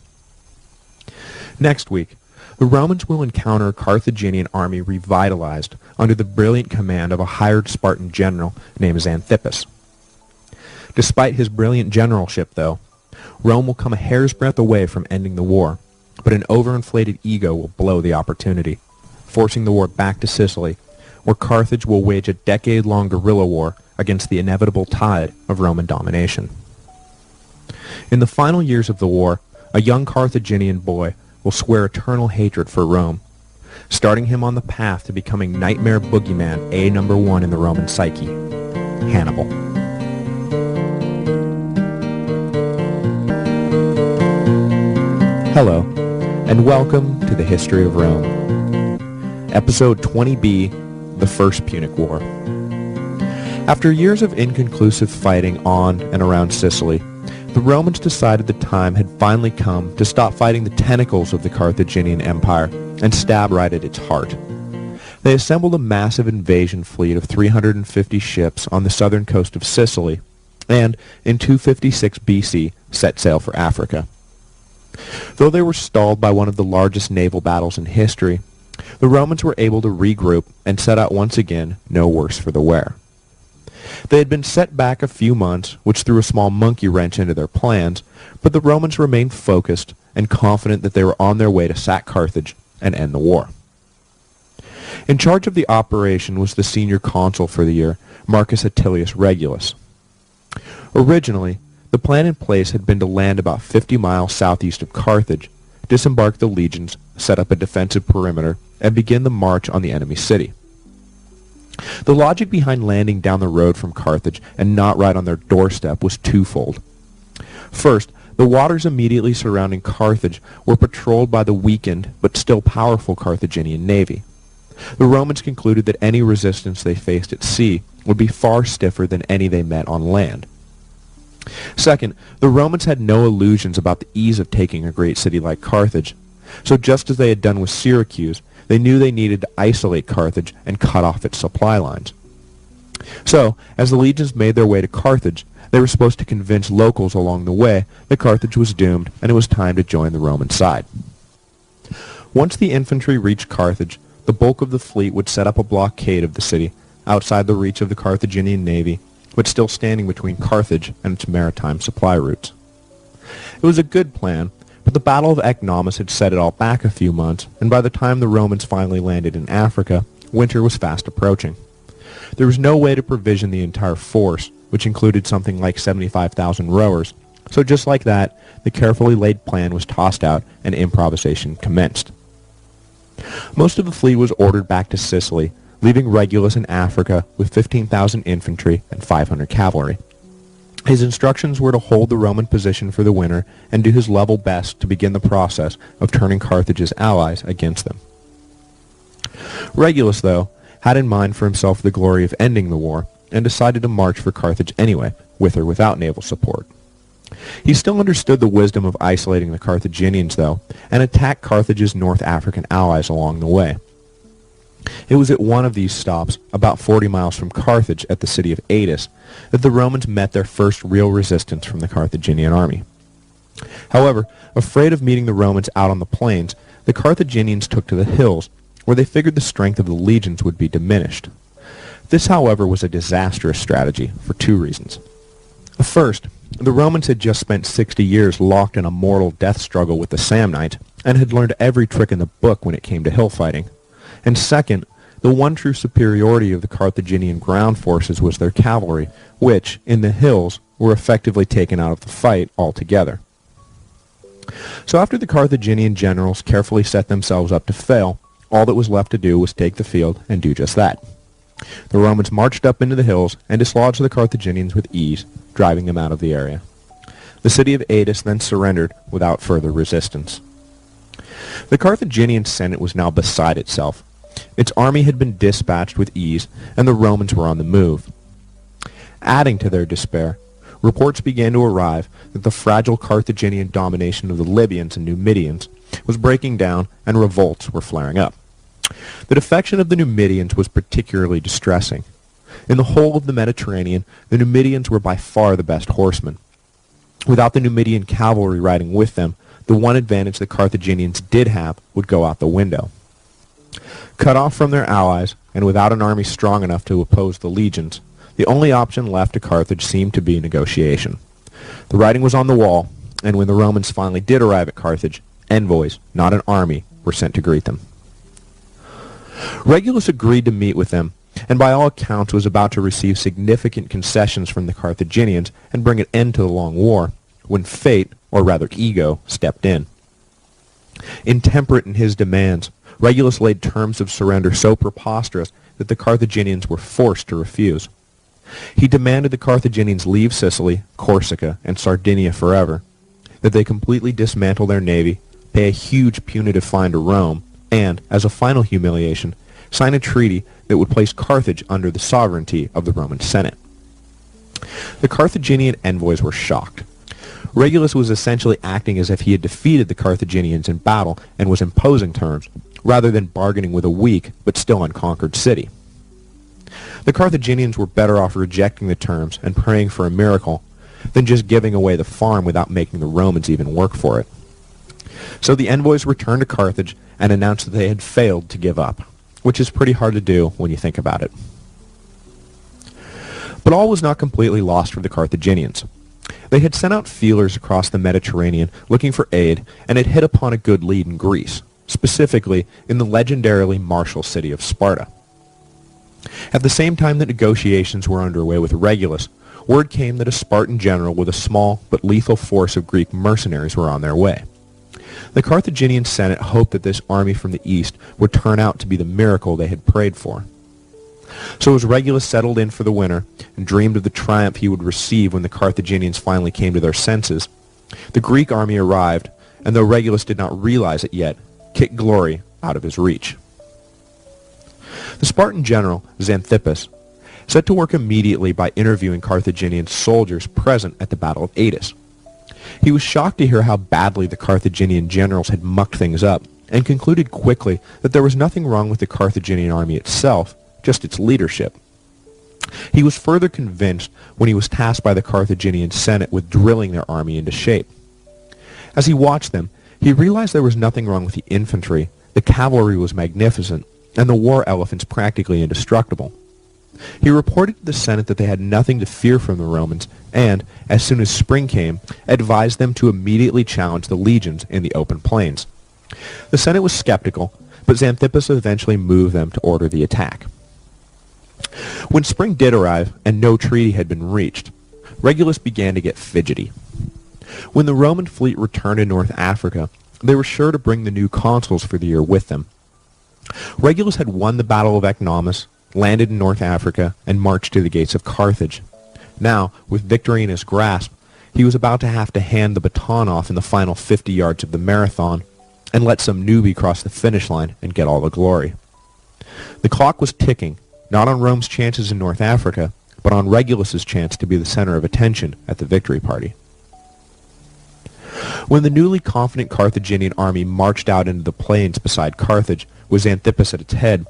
Next week, the Romans will encounter a Carthaginian army revitalized under the brilliant command of a hired Spartan general named Xanthippus. Despite his brilliant generalship, though, Rome will come a hair's breadth away from ending the war, but an overinflated ego will blow the opportunity, forcing the war back to Sicily, where Carthage will wage a decade-long guerrilla war against the inevitable tide of Roman domination. In the final years of the war, a young Carthaginian boy will swear eternal hatred for Rome, starting him on the path to becoming nightmare boogeyman A#1 in the Roman psyche, Hannibal. Hello, and welcome to the History of Rome. Episode 20b, The First Punic War. After years of inconclusive fighting on and around Sicily, the Romans decided the time had finally come to stop fighting the tentacles of the Carthaginian Empire and stab right at its heart. They assembled a massive invasion fleet of 350 ships on the southern coast of Sicily, and, in 256 BC, set sail for Africa. Though they were stalled by one of the largest naval battles in history, the Romans were able to regroup and set out once again, no worse for the wear. They had been set back a few months, which threw a small monkey wrench into their plans, but the Romans remained focused and confident that they were on their way to sack Carthage and end the war. In charge of the operation was the senior consul for the year, Marcus Atilius Regulus. Originally, the plan in place had been to land about 50 miles southeast of Carthage, disembark the legions, set up a defensive perimeter, and begin the march on the enemy city. The logic behind landing down the road from Carthage and not right on their doorstep was twofold. First, the waters immediately surrounding Carthage were patrolled by the weakened but still powerful Carthaginian navy. The Romans concluded that any resistance they faced at sea would be far stiffer than any they met on land. Second, the Romans had no illusions about the ease of taking a great city like Carthage, so just as they had done with Syracuse, they knew they needed to isolate Carthage and cut off its supply lines. So, as the legions made their way to Carthage, they were supposed to convince locals along the way that Carthage was doomed and it was time to join the Roman side. Once the infantry reached Carthage, the bulk of the fleet would set up a blockade of the city, outside the reach of the Carthaginian navy, but still standing between Carthage and its maritime supply routes. It was a good plan, but the Battle of Ecnomus had set it all back a few months, and by the time the Romans finally landed in Africa, winter was fast approaching. There was no way to provision the entire force, which included something like 75,000 rowers, so just like that, the carefully laid plan was tossed out and improvisation commenced. Most of the fleet was ordered back to Sicily, leaving Regulus in Africa with 15,000 infantry and 500 cavalry. His instructions were to hold the Roman position for the winter and do his level best to begin the process of turning Carthage's allies against them. Regulus, though, had in mind for himself the glory of ending the war, and decided to march for Carthage anyway, with or without naval support. He still understood the wisdom of isolating the Carthaginians, though, and attacked Carthage's North African allies along the way. It was at one of these stops, about 40 miles from Carthage at the city of Adis, that the Romans met their first real resistance from the Carthaginian army. However, afraid of meeting the Romans out on the plains, the Carthaginians took to the hills, where they figured the strength of the legions would be diminished. This, however, was a disastrous strategy for two reasons. First, the Romans had just spent 60 years locked in a mortal death struggle with the Samnites, and had learned every trick in the book when it came to hill fighting. And second, the one true superiority of the Carthaginian ground forces was their cavalry, which, in the hills, were effectively taken out of the fight altogether. So after the Carthaginian generals carefully set themselves up to fail, all that was left to do was take the field and do just that. The Romans marched up into the hills and dislodged the Carthaginians with ease, driving them out of the area. The city of Adis then surrendered without further resistance. The Carthaginian Senate was now beside itself. Its army had been dispatched with ease, and the Romans were on the move. Adding to their despair, reports began to arrive that the fragile Carthaginian domination of the Libyans and Numidians was breaking down and revolts were flaring up. The defection of the Numidians was particularly distressing. In the whole of the Mediterranean, the Numidians were by far the best horsemen. Without the Numidian cavalry riding with them, the one advantage the Carthaginians did have would go out the window. Cut off from their allies, and without an army strong enough to oppose the legions, the only option left to Carthage seemed to be negotiation. The writing was on the wall, and when the Romans finally did arrive at Carthage, envoys, not an army, were sent to greet them. Regulus agreed to meet with them, and by all accounts was about to receive significant concessions from the Carthaginians and bring an end to the long war, when fate, or rather ego, stepped in. Intemperate in his demands, Regulus laid terms of surrender so preposterous that the Carthaginians were forced to refuse. He demanded the Carthaginians leave Sicily, Corsica, and Sardinia forever, that they completely dismantle their navy, pay a huge punitive fine to Rome, and, as a final humiliation, sign a treaty that would place Carthage under the sovereignty of the Roman Senate. The Carthaginian envoys were shocked. Regulus was essentially acting as if he had defeated the Carthaginians in battle and was imposing terms, rather than bargaining with a weak but still unconquered city. The Carthaginians were better off rejecting the terms and praying for a miracle than just giving away the farm without making the Romans even work for it. So the envoys returned to Carthage and announced that they had failed to give up, which is pretty hard to do when you think about it. But all was not completely lost for the Carthaginians. They had sent out feelers across the Mediterranean looking for aid and had hit upon a good lead in Greece, specifically in the legendarily martial city of Sparta. At the same time that negotiations were underway with Regulus, word came that a Spartan general with a small but lethal force of Greek mercenaries were on their way. The Carthaginian Senate hoped that this army from the east would turn out to be the miracle they had prayed for. So as Regulus settled in for the winter and dreamed of the triumph he would receive when the Carthaginians finally came to their senses, the Greek army arrived, and though Regulus did not realize it yet, kicked glory out of his reach. The Spartan general, Xanthippus, set to work immediately by interviewing Carthaginian soldiers present at the Battle of Adis. He was shocked to hear how badly the Carthaginian generals had mucked things up, and concluded quickly that there was nothing wrong with the Carthaginian army itself, just its leadership. He was further convinced when he was tasked by the Carthaginian Senate with drilling their army into shape. As he watched them, he realized there was nothing wrong with the infantry, the cavalry was magnificent, and the war elephants practically indestructible. He reported to the Senate that they had nothing to fear from the Romans, and, as soon as spring came, advised them to immediately challenge the legions in the open plains. The Senate was skeptical, but Xanthippus eventually moved them to order the attack. When spring did arrive, and no treaty had been reached, Regulus began to get fidgety. When the Roman fleet returned to North Africa, they were sure to bring the new consuls for the year with them. Regulus had won the Battle of Ecnomus, landed in North Africa, and marched to the gates of Carthage. Now, with victory in his grasp, he was about to have to hand the baton off in the final 50 yards of the marathon and let some newbie cross the finish line and get all the glory. The clock was ticking, not on Rome's chances in North Africa, but on Regulus's chance to be the center of attention at the victory party. When the newly confident Carthaginian army marched out into the plains beside Carthage, with Xanthippus at its head,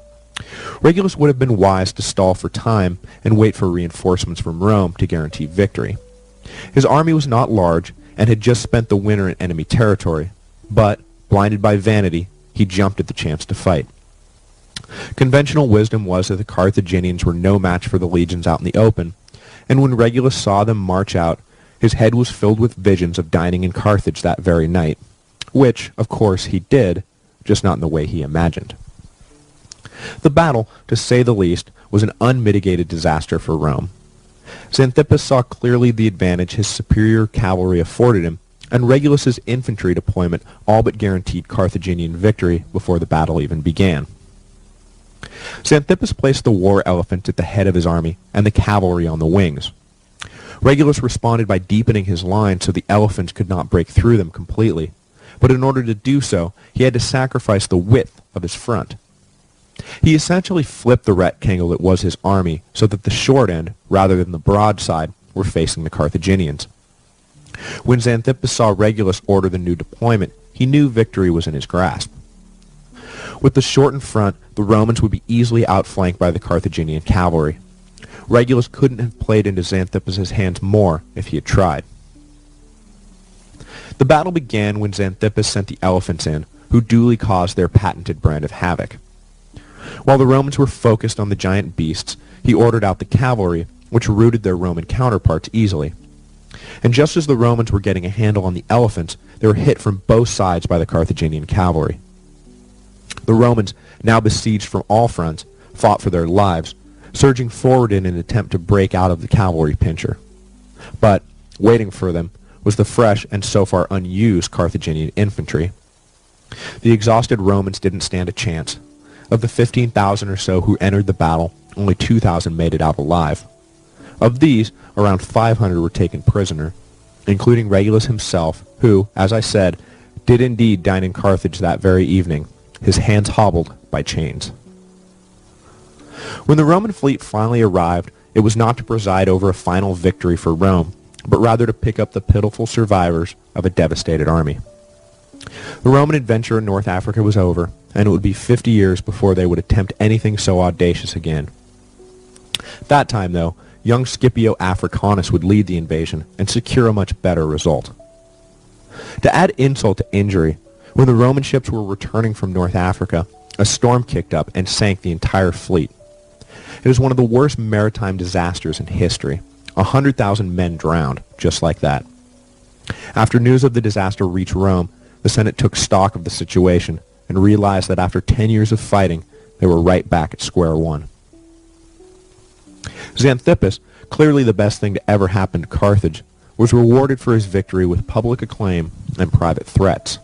Regulus would have been wise to stall for time and wait for reinforcements from Rome to guarantee victory. His army was not large and had just spent the winter in enemy territory, but, blinded by vanity, he jumped at the chance to fight. Conventional wisdom was that the Carthaginians were no match for the legions out in the open, and when Regulus saw them march out, his head was filled with visions of dining in Carthage that very night, which, of course, he did, just not in the way he imagined. The battle, to say the least, was an unmitigated disaster for Rome. Xanthippus saw clearly the advantage his superior cavalry afforded him, and Regulus's infantry deployment all but guaranteed Carthaginian victory before the battle even began. Xanthippus placed the war elephants at the head of his army and the cavalry on the wings. Regulus responded by deepening his line so the elephants could not break through them completely, but in order to do so, he had to sacrifice the width of his front. He essentially flipped the rectangle that was his army so that the short end, rather than the broad side, were facing the Carthaginians. When Xanthippus saw Regulus order the new deployment, he knew victory was in his grasp. With the shortened front, the Romans would be easily outflanked by the Carthaginian cavalry. Regulus couldn't have played into Xanthippus's hands more if he had tried. The battle began when Xanthippus sent the elephants in, who duly caused their patented brand of havoc. While the Romans were focused on the giant beasts, he ordered out the cavalry, which routed their Roman counterparts easily. And just as the Romans were getting a handle on the elephants, they were hit from both sides by the Carthaginian cavalry. The Romans, now besieged from all fronts, fought for their lives, surging forward in an attempt to break out of the cavalry pincher. But, waiting for them, was the fresh and so far unused Carthaginian infantry. The exhausted Romans didn't stand a chance. Of the 15,000 or so who entered the battle, only 2,000 made it out alive. Of these, around 500 were taken prisoner, including Regulus himself, who, as I said, did indeed dine in Carthage that very evening, his hands hobbled by chains. When the Roman fleet finally arrived, it was not to preside over a final victory for Rome, but rather to pick up the pitiful survivors of a devastated army. The Roman adventure in North Africa was over, and it would be 50 years before they would attempt anything so audacious again. That time, though, young Scipio Africanus would lead the invasion and secure a much better result. To add insult to injury, when the Roman ships were returning from North Africa, a storm kicked up and sank the entire fleet. It was one of the worst maritime disasters in history. 100,000 men drowned, just like that. After news of the disaster reached Rome, the Senate took stock of the situation and realized that after 10 years of fighting, they were right back at square one. Xanthippus, clearly the best thing to ever happen to Carthage, was rewarded for his victory with public acclaim and private threats.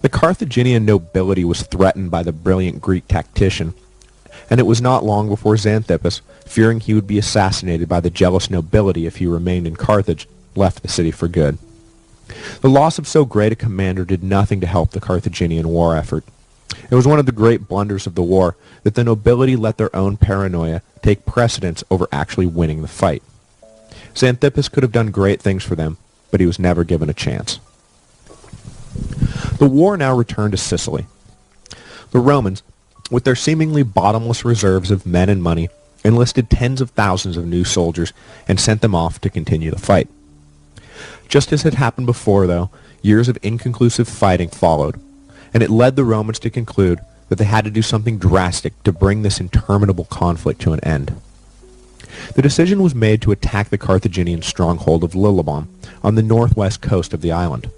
The Carthaginian nobility was threatened by the brilliant Greek tactician, and it was not long before Xanthippus, fearing he would be assassinated by the jealous nobility if he remained in Carthage, left the city for good. The loss of so great a commander did nothing to help the Carthaginian war effort. It was one of the great blunders of the war that the nobility let their own paranoia take precedence over actually winning the fight. Xanthippus could have done great things for them, but he was never given a chance. The war now returned to Sicily, The Romans, with their seemingly bottomless reserves of men and money, enlisted tens of thousands of new soldiers and sent them off to continue the fight. Just as had happened before, though, years of inconclusive fighting followed, and it led the Romans to conclude that they had to do something drastic to bring this interminable conflict to an end. The decision was made to attack the Carthaginian stronghold of Lillibon on the northwest coast of the island.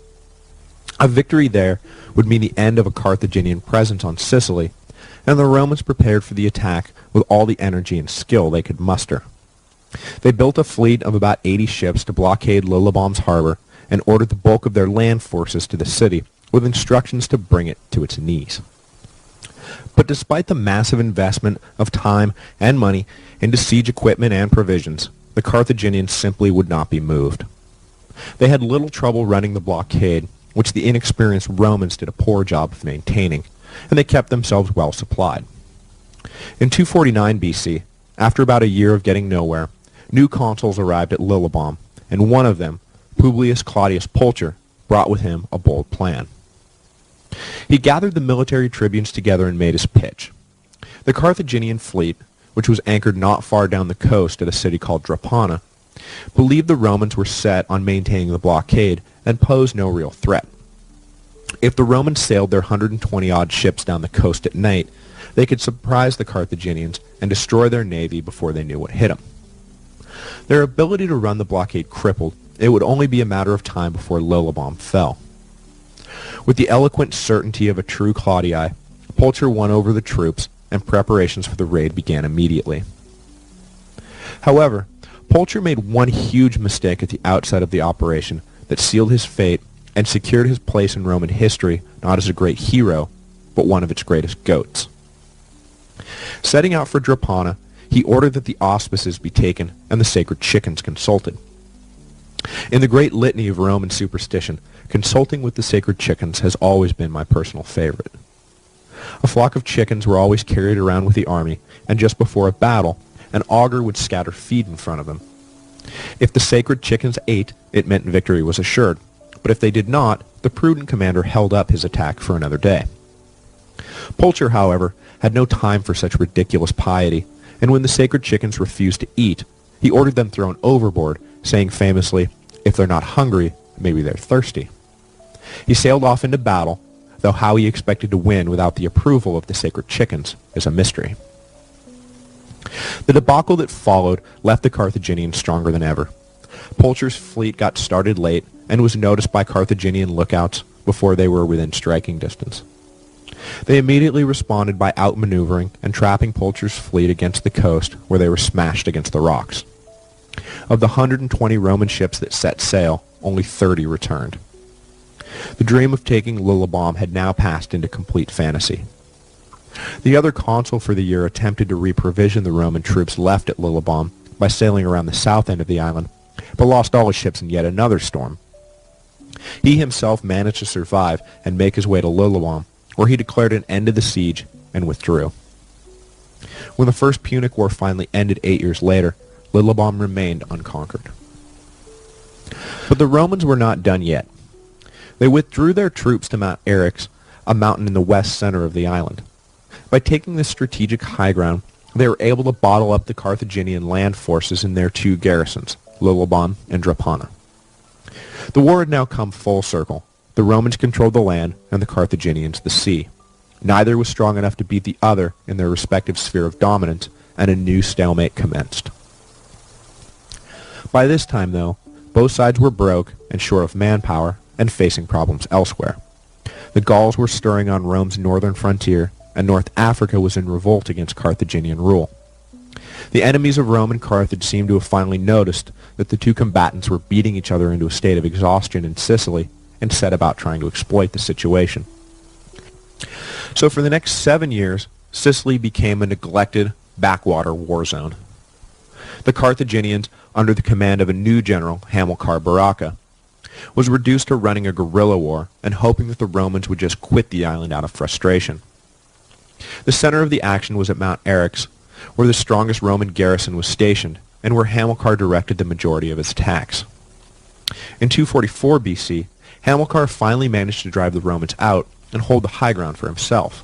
A victory there would mean the end of a Carthaginian presence on Sicily, and the Romans prepared for the attack with all the energy and skill they could muster. They built a fleet of about 80 ships to blockade Lillibon's harbor and ordered the bulk of their land forces to the city with instructions to bring it to its knees. But despite the massive investment of time and money into siege equipment and provisions, the Carthaginians simply would not be moved. They had little trouble running the blockade, which the inexperienced Romans did a poor job of maintaining, and they kept themselves well supplied. In 249 BC, after about a year of getting nowhere, new consuls arrived at Lillibon, and one of them, Publius Claudius Pulcher, brought with him a bold plan. He gathered the military tribunes together and made his pitch. The Carthaginian fleet, which was anchored not far down the coast at a city called Drepana, believed the Romans were set on maintaining the blockade and posed no real threat. If the Romans sailed their 120-odd ships down the coast at night, they could surprise the Carthaginians and destroy their navy before they knew what hit them. Their ability to run the blockade crippled, it would only be a matter of time before Lillibon fell. With the eloquent certainty of a true Claudii, Pulcher won over the troops, and preparations for the raid began immediately. However, Pulcher made one huge mistake at the outset of the operation that sealed his fate and secured his place in Roman history not as a great hero, but one of its greatest goats. Setting out for Drepana, he ordered that the auspices be taken and the sacred chickens consulted. In the great litany of Roman superstition, consulting with the sacred chickens has always been my personal favorite. A flock of chickens were always carried around with the army, and just before a battle, an augur would scatter feed in front of them. If the sacred chickens ate, it meant victory was assured, but if they did not, the prudent commander held up his attack for another day. Pulcher, however, had no time for such ridiculous piety, and when the sacred chickens refused to eat, he ordered them thrown overboard, saying famously, "If they're not hungry, maybe they're thirsty." He sailed off into battle, though how he expected to win without the approval of the sacred chickens is a mystery. The debacle that followed left the Carthaginians stronger than ever. Pulcher's fleet got started late and was noticed by Carthaginian lookouts before they were within striking distance. They immediately responded by outmaneuvering and trapping Pulcher's fleet against the coast, where they were smashed against the rocks. Of the 120 Roman ships that set sail, only 30 returned. The dream of taking Lillibon had now passed into complete fantasy. The other consul for the year attempted to reprovision the Roman troops left at Lillibon by sailing around the south end of the island, but lost all his ships in yet another storm. He himself managed to survive and make his way to Lillibon, where he declared an end to the siege and withdrew. When the First Punic War finally ended 8 years later, Lillibon remained unconquered. But the Romans were not done yet. They withdrew their troops to Mount Eryx, a mountain in the west center of the island. By taking this strategic high ground, they were able to bottle up the Carthaginian land forces in their two garrisons, Lillibon and Drepana. The war had now come full circle. The Romans controlled the land, and the Carthaginians the sea. Neither was strong enough to beat the other in their respective sphere of dominance, and a new stalemate commenced. By this time, though, both sides were broke and short of manpower and facing problems elsewhere. The Gauls were stirring on Rome's northern frontier, and North Africa was in revolt against Carthaginian rule. The enemies of Rome and Carthage seemed to have finally noticed that the two combatants were beating each other into a state of exhaustion in Sicily and set about trying to exploit the situation. So for the next 7 years, Sicily became a neglected backwater war zone. The Carthaginians, under the command of a new general, Hamilcar Barca, was reduced to running a guerrilla war and hoping that the Romans would just quit the island out of frustration. The center of the action was at Mount Eryx, where the strongest Roman garrison was stationed, and where Hamilcar directed the majority of his attacks. In 244 BC, Hamilcar finally managed to drive the Romans out and hold the high ground for himself.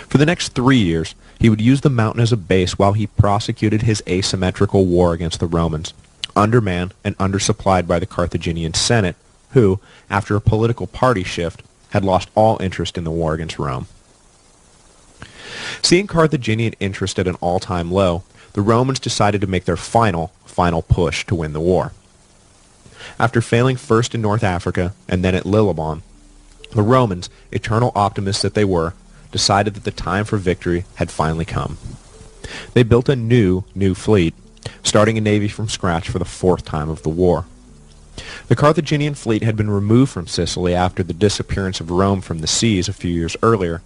For the next 3 years, he would use the mountain as a base while he prosecuted his asymmetrical war against the Romans, undermanned and undersupplied by the Carthaginian Senate, who, after a political party shift, had lost all interest in the war against Rome. Seeing Carthaginian interest at an all-time low, the Romans decided to make their final push to win the war. After failing first in North Africa and then at Lillibon, the Romans, eternal optimists that they were, decided that the time for victory had finally come. They built a new fleet, starting a navy from scratch for the fourth time of the war. The Carthaginian fleet had been removed from Sicily after the disappearance of Rome from the seas a few years earlier,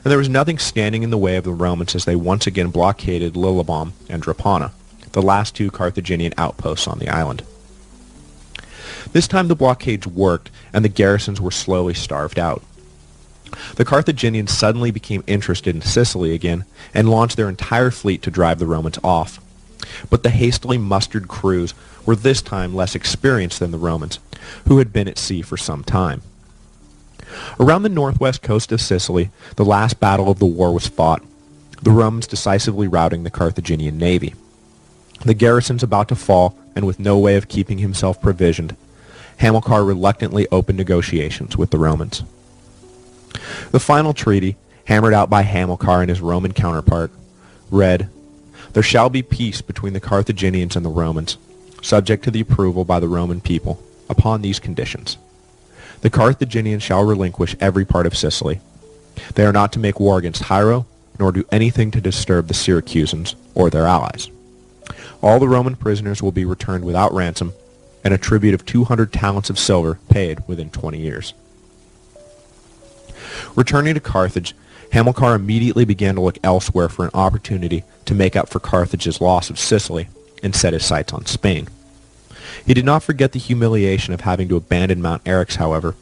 and there was nothing standing in the way of the Romans as they once again blockaded Lillibon and Drepana, the last two Carthaginian outposts on the island. This time the blockades worked, and the garrisons were slowly starved out. The Carthaginians suddenly became interested in Sicily again and launched their entire fleet to drive the Romans off. But the hastily mustered crews were this time less experienced than the Romans, who had been at sea for some time. Around the northwest coast of Sicily, the last battle of the war was fought, the Romans decisively routing the Carthaginian navy. The garrisons about to fall, and with no way of keeping himself provisioned, Hamilcar reluctantly opened negotiations with the Romans. The final treaty, hammered out by Hamilcar and his Roman counterpart, read, "There shall be peace between the Carthaginians and the Romans, subject to the approval by the Roman people, upon these conditions. The Carthaginians shall relinquish every part of Sicily. They are not to make war against Hiero, nor do anything to disturb the Syracusans or their allies. All the Roman prisoners will be returned without ransom, and a tribute of 200 talents of silver paid within 20 years. Returning to Carthage, Hamilcar immediately began to look elsewhere for an opportunity to make up for Carthage's loss of Sicily and set his sights on Spain. He did not forget the humiliation of having to abandon Mount Eryx, however,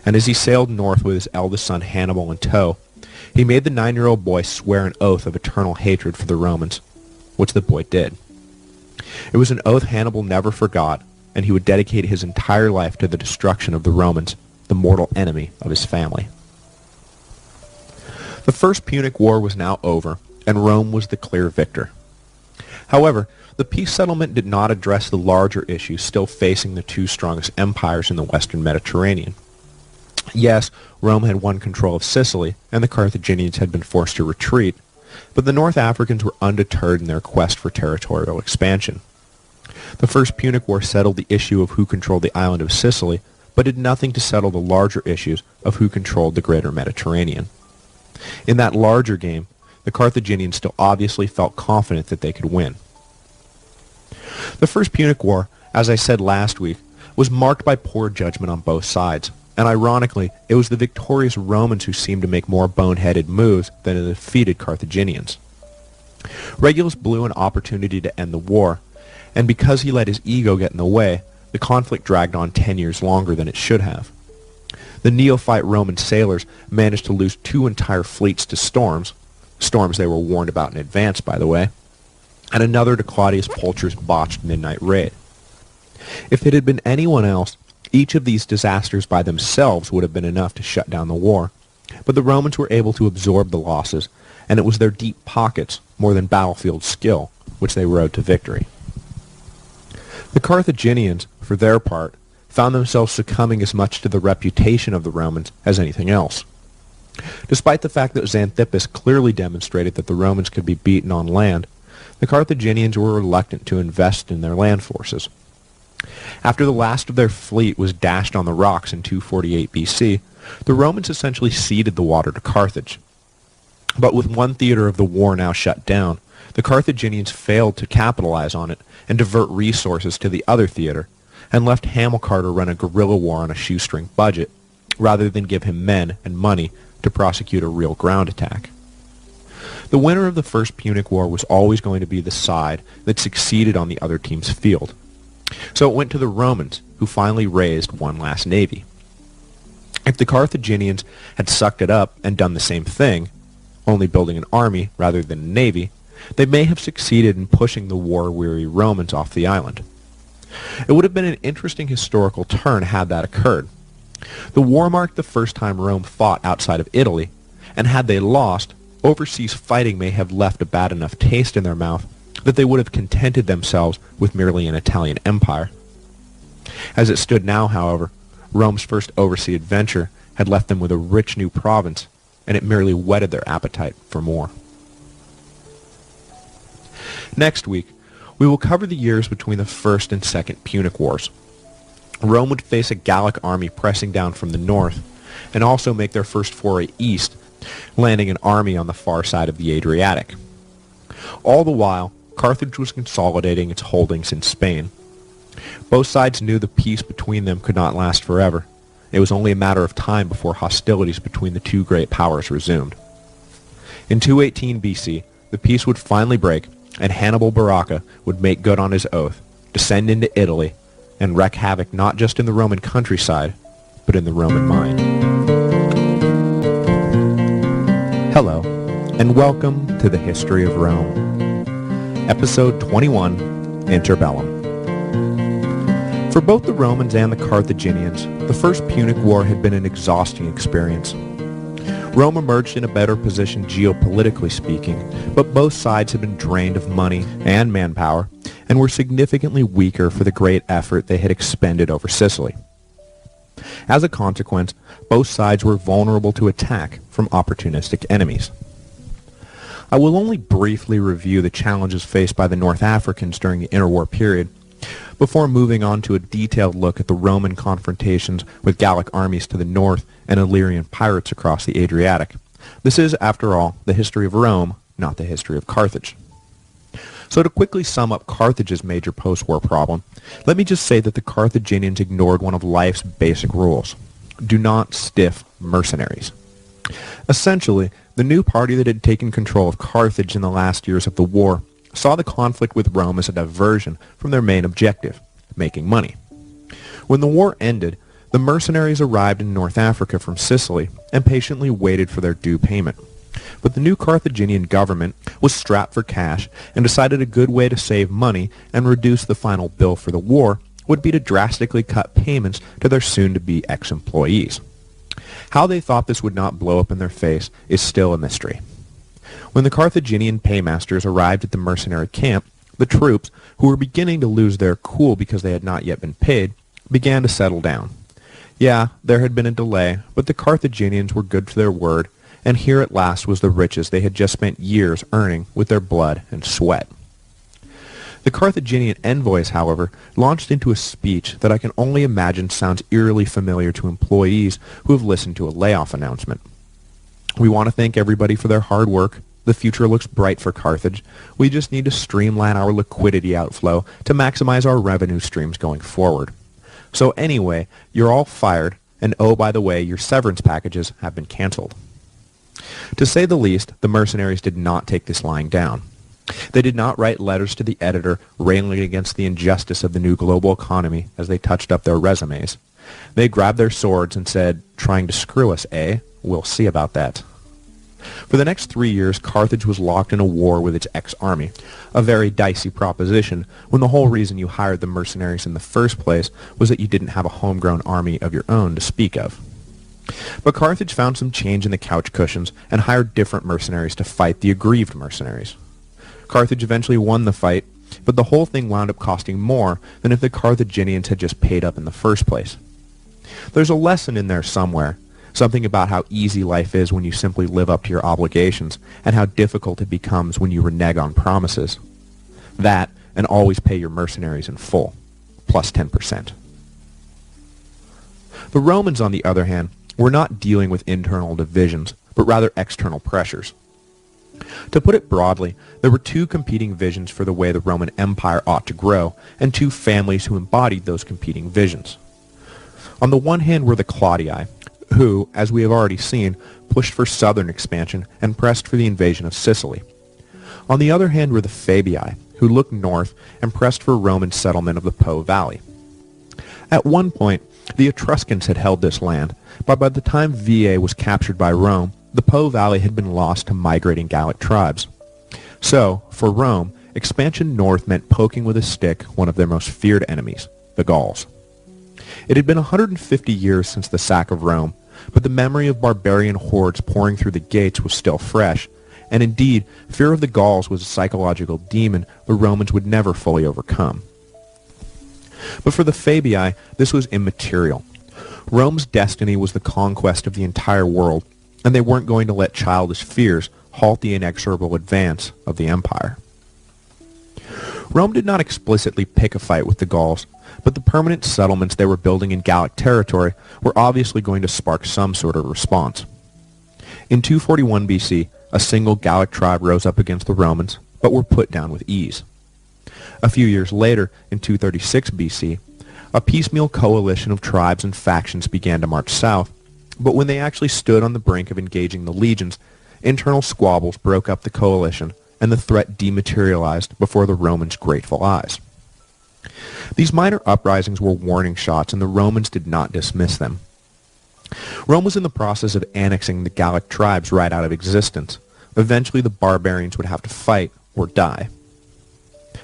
and as he sailed north with his eldest son Hannibal in tow, he made the 9-year-old boy swear an oath of eternal hatred for the Romans, which the boy did. It was an oath Hannibal never forgot, and he would dedicate his entire life to the destruction of the Romans, the mortal enemy of his family. The First Punic War was now over, and Rome was the clear victor. However, the peace settlement did not address the larger issues still facing the two strongest empires in the western Mediterranean. Yes, Rome had won control of Sicily, and the Carthaginians had been forced to retreat, but the North Africans were undeterred in their quest for territorial expansion. The First Punic War settled the issue of who controlled the island of Sicily, but did nothing to settle the larger issues of who controlled the greater Mediterranean. In that larger game, the Carthaginians still obviously felt confident that they could win. The First Punic War, as I said last week, was marked by poor judgment on both sides, and ironically, it was the victorious Romans who seemed to make more boneheaded moves than the defeated Carthaginians. Regulus blew an opportunity to end the war, and because he let his ego get in the way, the conflict dragged on 10 years longer than it should have. The neophyte Roman sailors managed to lose 2 entire fleets to storms they were warned about in advance, by the way, and another to Claudius Pulcher's botched midnight raid. If it had been anyone else, each of these disasters by themselves would have been enough to shut down the war, but the Romans were able to absorb the losses, and it was their deep pockets, more than battlefield skill, which they rode to victory. The Carthaginians, for their part, found themselves succumbing as much to the reputation of the Romans as anything else. Despite the fact that Xanthippus clearly demonstrated that the Romans could be beaten on land, the Carthaginians were reluctant to invest in their land forces. After the last of their fleet was dashed on the rocks in 248 BC, the Romans essentially ceded the water to Carthage. But with one theater of the war now shut down, the Carthaginians failed to capitalize on it and divert resources to the other theater, and left Hamilcar to run a guerrilla war on a shoestring budget, rather than give him men and money to prosecute a real ground attack. The winner of the First Punic War was always going to be the side that succeeded on the other team's field. So it went to the Romans, who finally raised one last navy. If the Carthaginians had sucked it up and done the same thing, only building an army rather than a navy, they may have succeeded in pushing the war-weary Romans off the island. It would have been an interesting historical turn had that occurred. The war marked the first time Rome fought outside of Italy, and had they lost, Overseas fighting may have left a bad enough taste in their mouth that they would have contented themselves with merely an Italian empire. As it stood now, however, Rome's first overseas adventure had left them with a rich new province, and it merely whetted their appetite for more. Next week, we will cover the years between the First and Second Punic Wars. Rome would face a Gallic army pressing down from the north, and also make their first foray east, landing an army on the far side of the Adriatic. All the while, Carthage was consolidating its holdings in Spain. Both sides knew the peace between them could not last forever. It was only a matter of time before hostilities between the two great powers resumed. In 218 BC, the peace would finally break, and Hannibal Barca would make good on his oath, descend into Italy, and wreak havoc not just in the Roman countryside, but in the Roman mind. Hello, and welcome to the History of Rome. Episode 21, Interbellum. For both the Romans and the Carthaginians, the First Punic War had been an exhausting experience. Rome emerged in a better position geopolitically speaking, but both sides had been drained of money and manpower, and were significantly weaker for the great effort they had expended over Sicily. As a consequence, both sides were vulnerable to attack from opportunistic enemies. I will only briefly review the challenges faced by the North Africans during the interwar period, before moving on to a detailed look at the Roman confrontations with Gallic armies to the north and Illyrian pirates across the Adriatic. This is, after all, the history of Rome, not the history of Carthage. So to quickly sum up Carthage's major post-war problem, let me just say that the Carthaginians ignored one of life's basic rules. Do not stiff mercenaries. Essentially, the new party that had taken control of Carthage in the last years of the war saw the conflict with Rome as a diversion from their main objective, making money. When the war ended, the mercenaries arrived in North Africa from Sicily and patiently waited for their due payment. But the new Carthaginian government was strapped for cash and decided a good way to save money and reduce the final bill for the war would be to drastically cut payments to their soon-to-be ex-employees. How they thought this would not blow up in their face is still a mystery. When the Carthaginian paymasters arrived at the mercenary camp, the troops, who were beginning to lose their cool because they had not yet been paid, began to settle down. Yeah, there had been a delay, but the Carthaginians were good to their word, and here at last was the riches they had just spent years earning with their blood and sweat. The Carthaginian envoys, however, launched into a speech that I can only imagine sounds eerily familiar to employees who have listened to a layoff announcement. We want to thank everybody for their hard work. The future looks bright for Carthage. We just need to streamline our liquidity outflow to maximize our revenue streams going forward. So anyway, you're all fired, and oh, by the way, your severance packages have been canceled. To say the least, the mercenaries did not take this lying down. They did not write letters to the editor railing against the injustice of the new global economy as they touched up their resumes. They grabbed their swords and said, "Trying to screw us, eh? We'll see about that." For the next 3 years, Carthage was locked in a war with its ex-army, a very dicey proposition when the whole reason you hired the mercenaries in the first place was that you didn't have a homegrown army of your own to speak of. But Carthage found some change in the couch cushions and hired different mercenaries to fight the aggrieved mercenaries. Carthage eventually won the fight, but the whole thing wound up costing more than if the Carthaginians had just paid up in the first place. There's a lesson in there somewhere, something about how easy life is when you simply live up to your obligations, and how difficult it becomes when you renege on promises. That, and always pay your mercenaries in full, plus 10%. The Romans, on the other hand, were not dealing with internal divisions, but rather external pressures. To put it broadly, there were two competing visions for the way the Roman Empire ought to grow, and two families who embodied those competing visions. On the one hand were the Claudii, who, as we have already seen, pushed for southern expansion and pressed for the invasion of Sicily. On the other hand were the Fabii, who looked north and pressed for Roman settlement of the Po Valley. At one point, the Etruscans had held this land, but by the time Veii was captured by Rome, the Po Valley had been lost to migrating Gallic tribes. So, for Rome, expansion north meant poking with a stick one of their most feared enemies, the Gauls. It had been 150 years since the sack of Rome, but the memory of barbarian hordes pouring through the gates was still fresh, and indeed, fear of the Gauls was a psychological demon the Romans would never fully overcome. But for the Fabii, this was immaterial. Rome's destiny was the conquest of the entire world, and they weren't going to let childish fears halt the inexorable advance of the empire. Rome did not explicitly pick a fight with the Gauls, but the permanent settlements they were building in Gallic territory were obviously going to spark some sort of response. In 241 BC, a single Gallic tribe rose up against the Romans, but were put down with ease. A few years later, in 236 BC, a piecemeal coalition of tribes and factions began to march south, but when they actually stood on the brink of engaging the legions, internal squabbles broke up the coalition, and the threat dematerialized before the Romans' grateful eyes. These minor uprisings were warning shots, and the Romans did not dismiss them. Rome was in the process of annexing the Gallic tribes right out of existence. Eventually the barbarians would have to fight or die.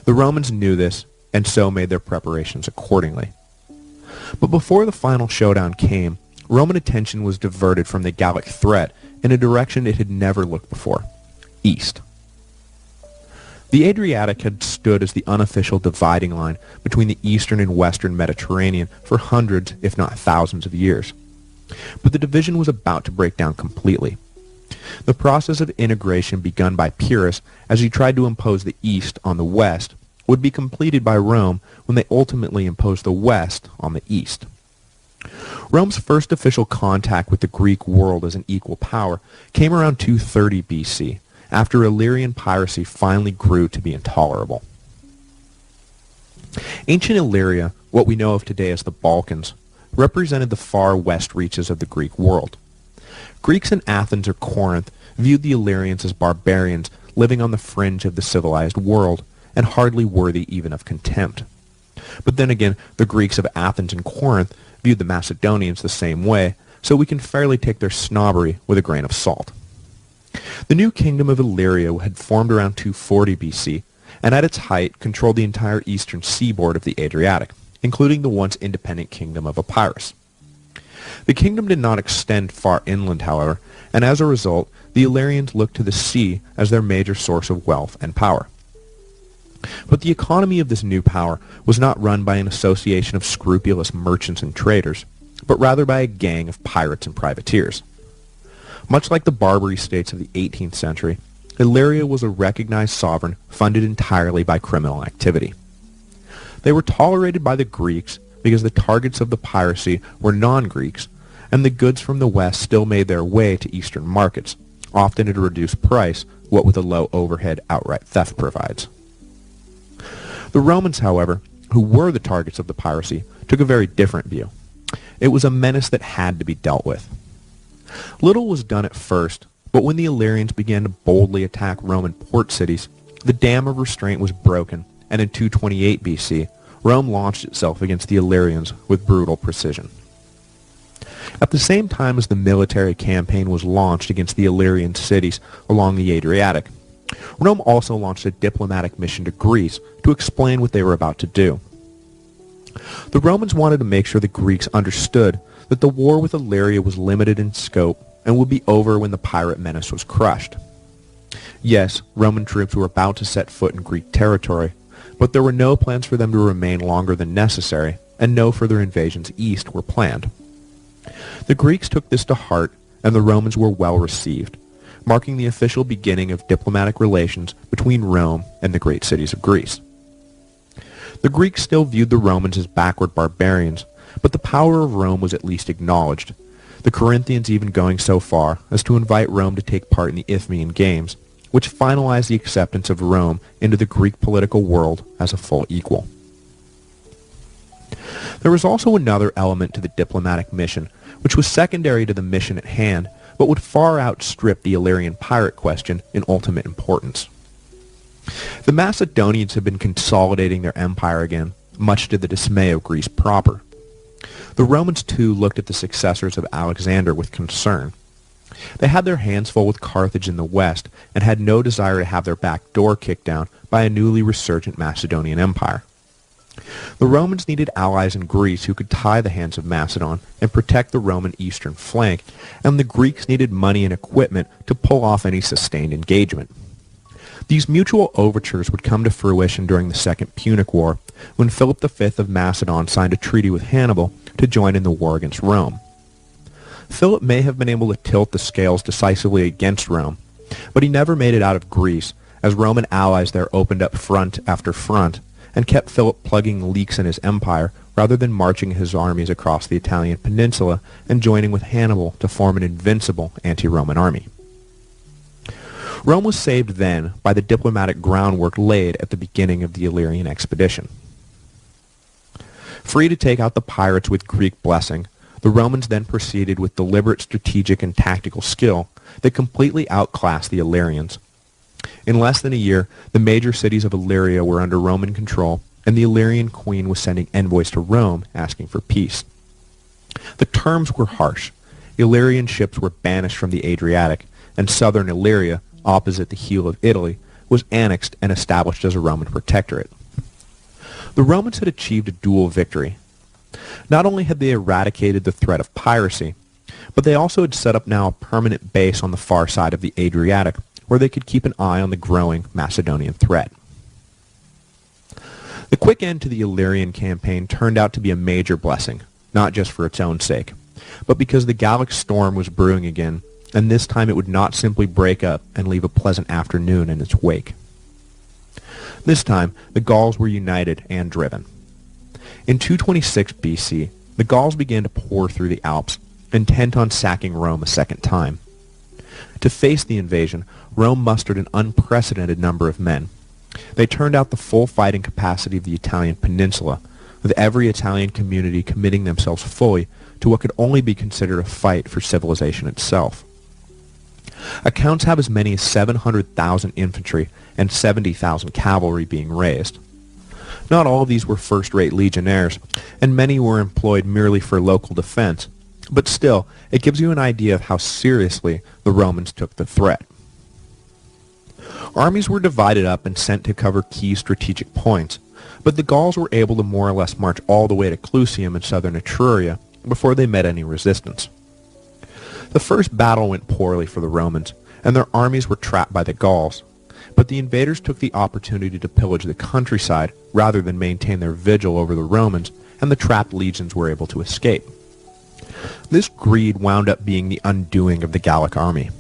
The Romans knew this, and so made their preparations accordingly. But before the final showdown came, Roman attention was diverted from the Gallic threat in a direction it had never looked before: east. The Adriatic had stood as the unofficial dividing line between the eastern and western Mediterranean for hundreds, if not thousands of years. But the division was about to break down completely. The process of integration begun by Pyrrhus as he tried to impose the east on the west would be completed by Rome when they ultimately imposed the west on the east. Rome's first official contact with the Greek world as an equal power came around 230 BC, after Illyrian piracy finally grew to be intolerable. Ancient Illyria, what we know of today as the Balkans, represented the far west reaches of the Greek world. Greeks in Athens or Corinth viewed the Illyrians as barbarians living on the fringe of the civilized world, and hardly worthy even of contempt. But then again, the Greeks of Athens and Corinth viewed the Macedonians the same way, so we can fairly take their snobbery with a grain of salt. The new kingdom of Illyria had formed around 240 BC, and at its height controlled the entire eastern seaboard of the Adriatic, including the once independent kingdom of Epirus. The kingdom did not extend far inland, however, and as a result, the Illyrians looked to the sea as their major source of wealth and power. But the economy of this new power was not run by an association of scrupulous merchants and traders, but rather by a gang of pirates and privateers. Much like the Barbary states of the 18th century, Illyria was a recognized sovereign funded entirely by criminal activity. They were tolerated by the Greeks because the targets of the piracy were non-Greeks, and the goods from the west still made their way to eastern markets, often at a reduced price, what with a low overhead outright theft provides. The Romans, however, who were the targets of the piracy, took a very different view. It was a menace that had to be dealt with. Little was done at first, but when the Illyrians began to boldly attack Roman port cities, the dam of restraint was broken, and in 228 BC, Rome launched itself against the Illyrians with brutal precision. At the same time as the military campaign was launched against the Illyrian cities along the Adriatic, Rome also launched a diplomatic mission to Greece to explain what they were about to do. The Romans wanted to make sure the Greeks understood that the war with Illyria was limited in scope and would be over when the pirate menace was crushed. Yes, Roman troops were about to set foot in Greek territory, but there were no plans for them to remain longer than necessary, and no further invasions east were planned. The Greeks took this to heart, and the Romans were well received, marking the official beginning of diplomatic relations between Rome and the great cities of Greece. The Greeks still viewed the Romans as backward barbarians, but the power of Rome was at least acknowledged, the Corinthians even going so far as to invite Rome to take part in the Isthmian Games, which finalized the acceptance of Rome into the Greek political world as a full equal. There was also another element to the diplomatic mission, which was secondary to the mission at hand, but would far outstrip the Illyrian pirate question in ultimate importance. The Macedonians had been consolidating their empire again, much to the dismay of Greece proper. The Romans too looked at the successors of Alexander with concern. They had their hands full with Carthage in the west, and had no desire to have their back door kicked down by a newly resurgent Macedonian empire. The Romans needed allies in Greece who could tie the hands of Macedon and protect the Roman eastern flank, and the Greeks needed money and equipment to pull off any sustained engagement. These mutual overtures would come to fruition during the Second Punic War, when Philip V of Macedon signed a treaty with Hannibal to join in the war against Rome. Philip may have been able to tilt the scales decisively against Rome, but he never made it out of Greece, as Roman allies there opened up front after front and kept Philip plugging leaks in his empire rather than marching his armies across the Italian peninsula and joining with Hannibal to form an invincible anti-Roman army. Rome was saved then by the diplomatic groundwork laid at the beginning of the Illyrian expedition. Free to take out the pirates with Greek blessing, the Romans then proceeded with deliberate strategic and tactical skill that completely outclassed the Illyrians. In less than a year, the major cities of Illyria were under Roman control, and the Illyrian queen was sending envoys to Rome asking for peace. The terms were harsh. Illyrian ships were banished from the Adriatic, and southern Illyria, opposite the heel of Italy, was annexed and established as a Roman protectorate. The Romans had achieved a dual victory. Not only had they eradicated the threat of piracy, but they also had set up now a permanent base on the far side of the Adriatic, where they could keep an eye on the growing Macedonian threat. The quick end to the Illyrian campaign turned out to be a major blessing, not just for its own sake, but because the Gallic storm was brewing again, and this time it would not simply break up and leave a pleasant afternoon in its wake. This time, the Gauls were united and driven. In 226 BC, the Gauls began to pour through the Alps, intent on sacking Rome a second time. To face the invasion, Rome mustered an unprecedented number of men. They turned out the full fighting capacity of the Italian peninsula, with every Italian community committing themselves fully to what could only be considered a fight for civilization itself. Accounts have as many as 700,000 infantry and 70,000 cavalry being raised. Not all of these were first-rate legionnaires, and many were employed merely for local defense, but still, it gives you an idea of how seriously the Romans took the threat. Armies were divided up and sent to cover key strategic points, but the Gauls were able to more or less march all the way to Clusium in southern Etruria before they met any resistance. The first battle went poorly for the Romans, and their armies were trapped by the Gauls, but the invaders took the opportunity to pillage the countryside rather than maintain their vigil over the Romans, and the trapped legions were able to escape. This greed wound up being the undoing of the Gallic army.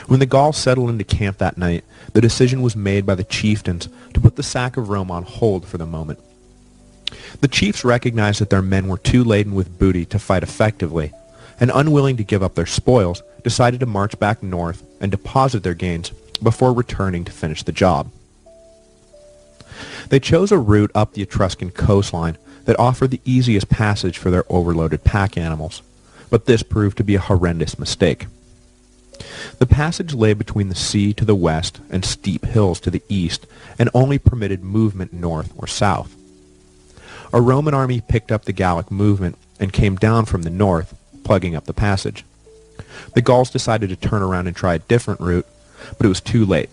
When the Gauls settled into camp that night, the decision was made by the chieftains to put the sack of Rome on hold for the moment. The chiefs recognized that their men were too laden with booty to fight effectively, and unwilling to give up their spoils, decided to march back north and deposit their gains before returning to finish the job. They chose a route up the Etruscan coastline that offered the easiest passage for their overloaded pack animals, but this proved to be a horrendous mistake. The passage lay between the sea to the west and steep hills to the east, and only permitted movement north or south. A Roman army picked up the Gallic movement and came down from the north, plugging up the passage. The Gauls decided to turn around and try a different route, but it was too late.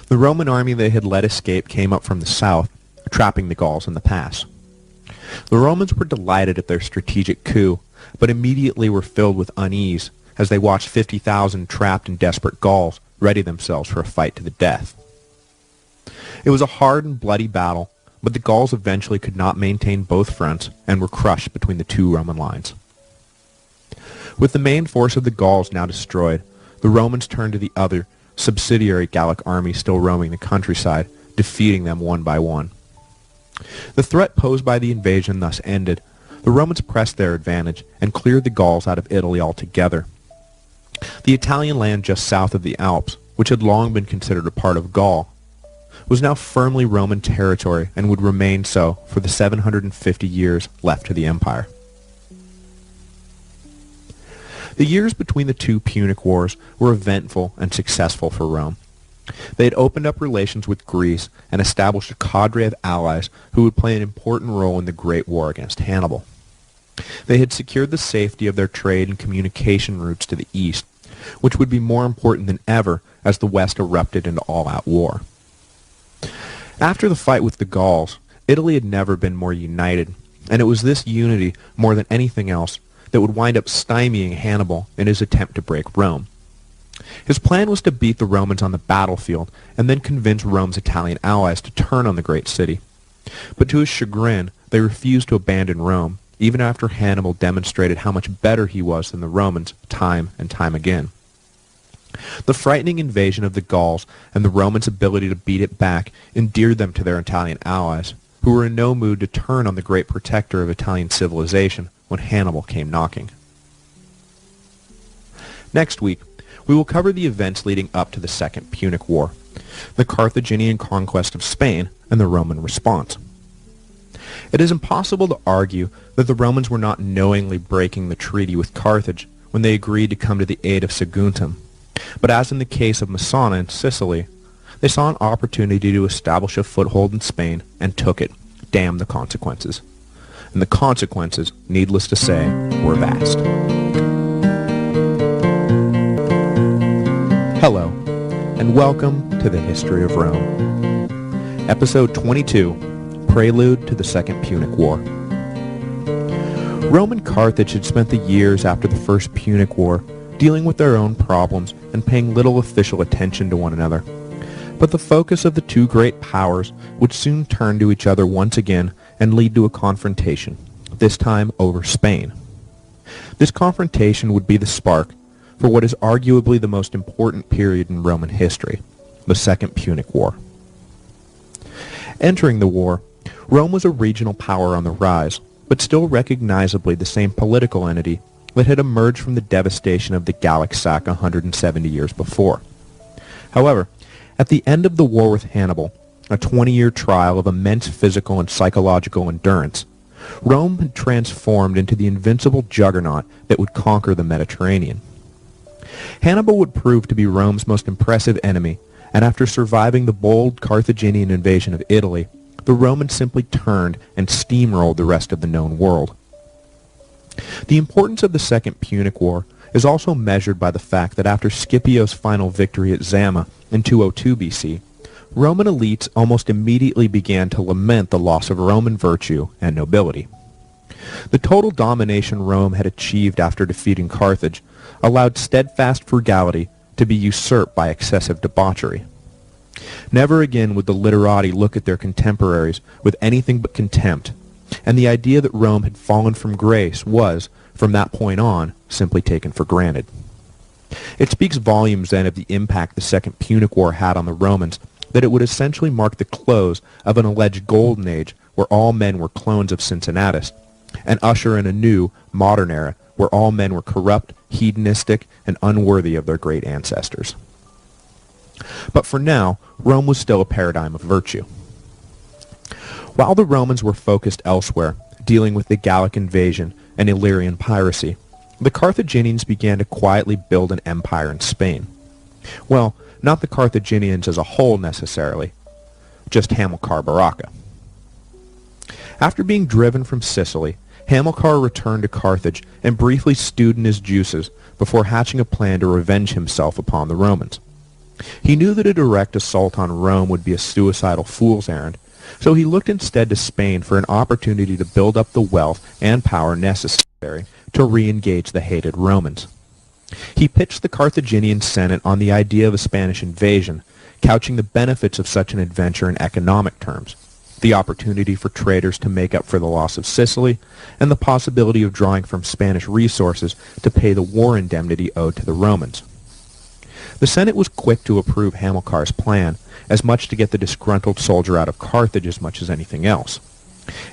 The Roman army they had let escape came up from the south, trapping the Gauls in the pass. The Romans were delighted at their strategic coup, but immediately were filled with unease as they watched 50,000 trapped and desperate Gauls ready themselves for a fight to the death. It was a hard and bloody battle, but the Gauls eventually could not maintain both fronts and were crushed between the two Roman lines. With the main force of the Gauls now destroyed, the Romans turned to the other, subsidiary Gallic armies still roaming the countryside, defeating them one by one. The threat posed by the invasion thus ended. The Romans pressed their advantage and cleared the Gauls out of Italy altogether. The Italian land just south of the Alps, which had long been considered a part of Gaul, was now firmly Roman territory and would remain so for the 750 years left to the empire. The years between the two Punic Wars were eventful and successful for Rome. They had opened up relations with Greece and established a cadre of allies who would play an important role in the Great War against Hannibal. They had secured the safety of their trade and communication routes to the east, which would be more important than ever as the West erupted into all-out war. After the fight with the Gauls, Italy had never been more united, and it was this unity, more than anything else, that would wind up stymieing Hannibal in his attempt to break Rome. His plan was to beat the Romans on the battlefield and then convince Rome's Italian allies to turn on the great city. But to his chagrin, they refused to abandon Rome, even after Hannibal demonstrated how much better he was than the Romans time and time again. The frightening invasion of the Gauls and the Romans' ability to beat it back endeared them to their Italian allies, who were in no mood to turn on the great protector of Italian civilization when Hannibal came knocking. Next week, we will cover the events leading up to the Second Punic War, the Carthaginian conquest of Spain, and the Roman response. It is impossible to argue that the Romans were not knowingly breaking the treaty with Carthage when they agreed to come to the aid of Saguntum, but as in the case of Messana in Sicily, they saw an opportunity to establish a foothold in Spain and took it. Damn the consequences. And the consequences, needless to say, were vast. Hello, and welcome to the History of Rome. Episode 22, Prelude to the Second Punic War. Rome and Carthage had spent the years after the First Punic War dealing with their own problems and paying little official attention to one another. But the focus of the two great powers would soon turn to each other once again and lead to a confrontation, this time over Spain. This confrontation would be the spark for what is arguably the most important period in Roman history, the Second Punic War. Entering the war, Rome was a regional power on the rise, but still recognizably the same political entity that had emerged from the devastation of the Gallic sack 170 years before. However, at the end of the war with Hannibal, a 20-year trial of immense physical and psychological endurance, Rome had transformed into the invincible juggernaut that would conquer the Mediterranean. Hannibal would prove to be Rome's most impressive enemy, and after surviving the bold Carthaginian invasion of Italy, the Romans simply turned and steamrolled the rest of the known world. The importance of the Second Punic War is also measured by the fact that after Scipio's final victory at Zama in 202 BC, Roman elites almost immediately began to lament the loss of Roman virtue and nobility. The total domination Rome had achieved after defeating Carthage allowed steadfast frugality to be usurped by excessive debauchery. Never again would the literati look at their contemporaries with anything but contempt, and the idea that Rome had fallen from grace was, from that point on, simply taken for granted. It speaks volumes then of the impact the Second Punic War had on the Romans that it would essentially mark the close of an alleged golden age where all men were clones of Cincinnatus, and usher in a new, modern era where all men were corrupt, hedonistic, and unworthy of their great ancestors. But for now, Rome was still a paradigm of virtue. While the Romans were focused elsewhere, dealing with the Gallic invasion and Illyrian piracy, the Carthaginians began to quietly build an empire in Spain. Well, not the Carthaginians as a whole necessarily, just Hamilcar Barca. After being driven from Sicily, Hamilcar returned to Carthage and briefly stewed in his juices before hatching a plan to revenge himself upon the Romans. He knew that a direct assault on Rome would be a suicidal fool's errand, so he looked instead to Spain for an opportunity to build up the wealth and power necessary to re-engage the hated Romans. He pitched the Carthaginian Senate on the idea of a Spanish invasion, couching the benefits of such an adventure in economic terms, the opportunity for traders to make up for the loss of Sicily, and the possibility of drawing from Spanish resources to pay the war indemnity owed to the Romans. The Senate was quick to approve Hamilcar's plan, as much to get the disgruntled soldier out of Carthage as much as anything else.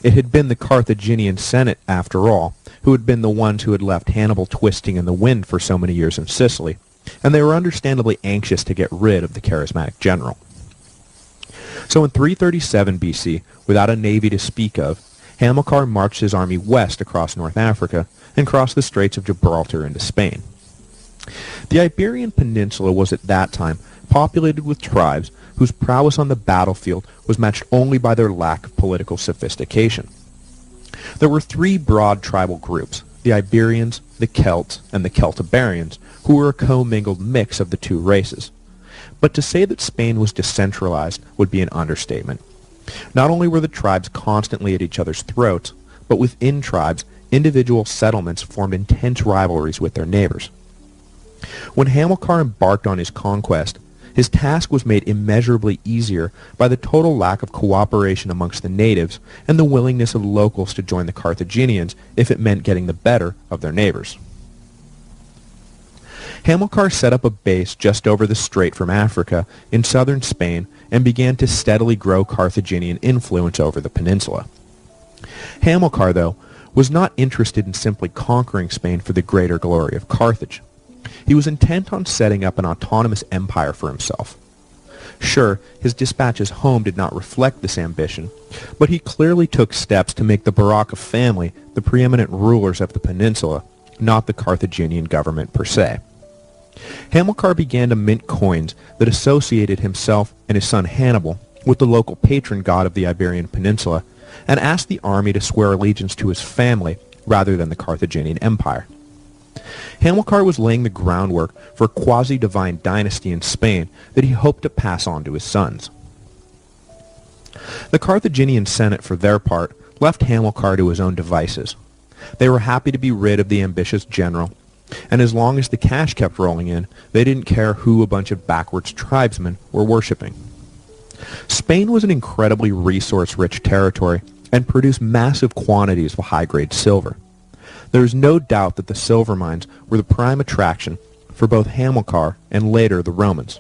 It had been the Carthaginian Senate, after all, who had been the ones who had left Hannibal twisting in the wind for so many years in Sicily, and they were understandably anxious to get rid of the charismatic general. So in 337 BC, without a navy to speak of, Hamilcar marched his army west across North Africa and crossed the Straits of Gibraltar into Spain. The Iberian Peninsula was at that time populated with tribes whose prowess on the battlefield was matched only by their lack of political sophistication. There were three broad tribal groups, the Iberians, the Celts, and the Celtiberians, who were a commingled mix of the two races. But to say that Spain was decentralized would be an understatement. Not only were the tribes constantly at each other's throats, but within tribes, individual settlements formed intense rivalries with their neighbors. When Hamilcar embarked on his conquest, his task was made immeasurably easier by the total lack of cooperation amongst the natives and the willingness of locals to join the Carthaginians if it meant getting the better of their neighbors. Hamilcar set up a base just over the strait from Africa in southern Spain and began to steadily grow Carthaginian influence over the peninsula. Hamilcar, though, was not interested in simply conquering Spain for the greater glory of Carthage. He was intent on setting up an autonomous empire for himself. Sure, his dispatches home did not reflect this ambition, but he clearly took steps to make the Barca family the preeminent rulers of the peninsula, not the Carthaginian government per se. Hamilcar began to mint coins that associated himself and his son Hannibal with the local patron god of the Iberian Peninsula, and asked the army to swear allegiance to his family rather than the Carthaginian Empire. Hamilcar was laying the groundwork for a quasi-divine dynasty in Spain that he hoped to pass on to his sons. The Carthaginian Senate, for their part, left Hamilcar to his own devices. They were happy to be rid of the ambitious general, and as long as the cash kept rolling in, they didn't care who a bunch of backwards tribesmen were worshipping. Spain was an incredibly resource-rich territory and produced massive quantities of high-grade silver. There is no doubt that the silver mines were the prime attraction for both Hamilcar and later the Romans.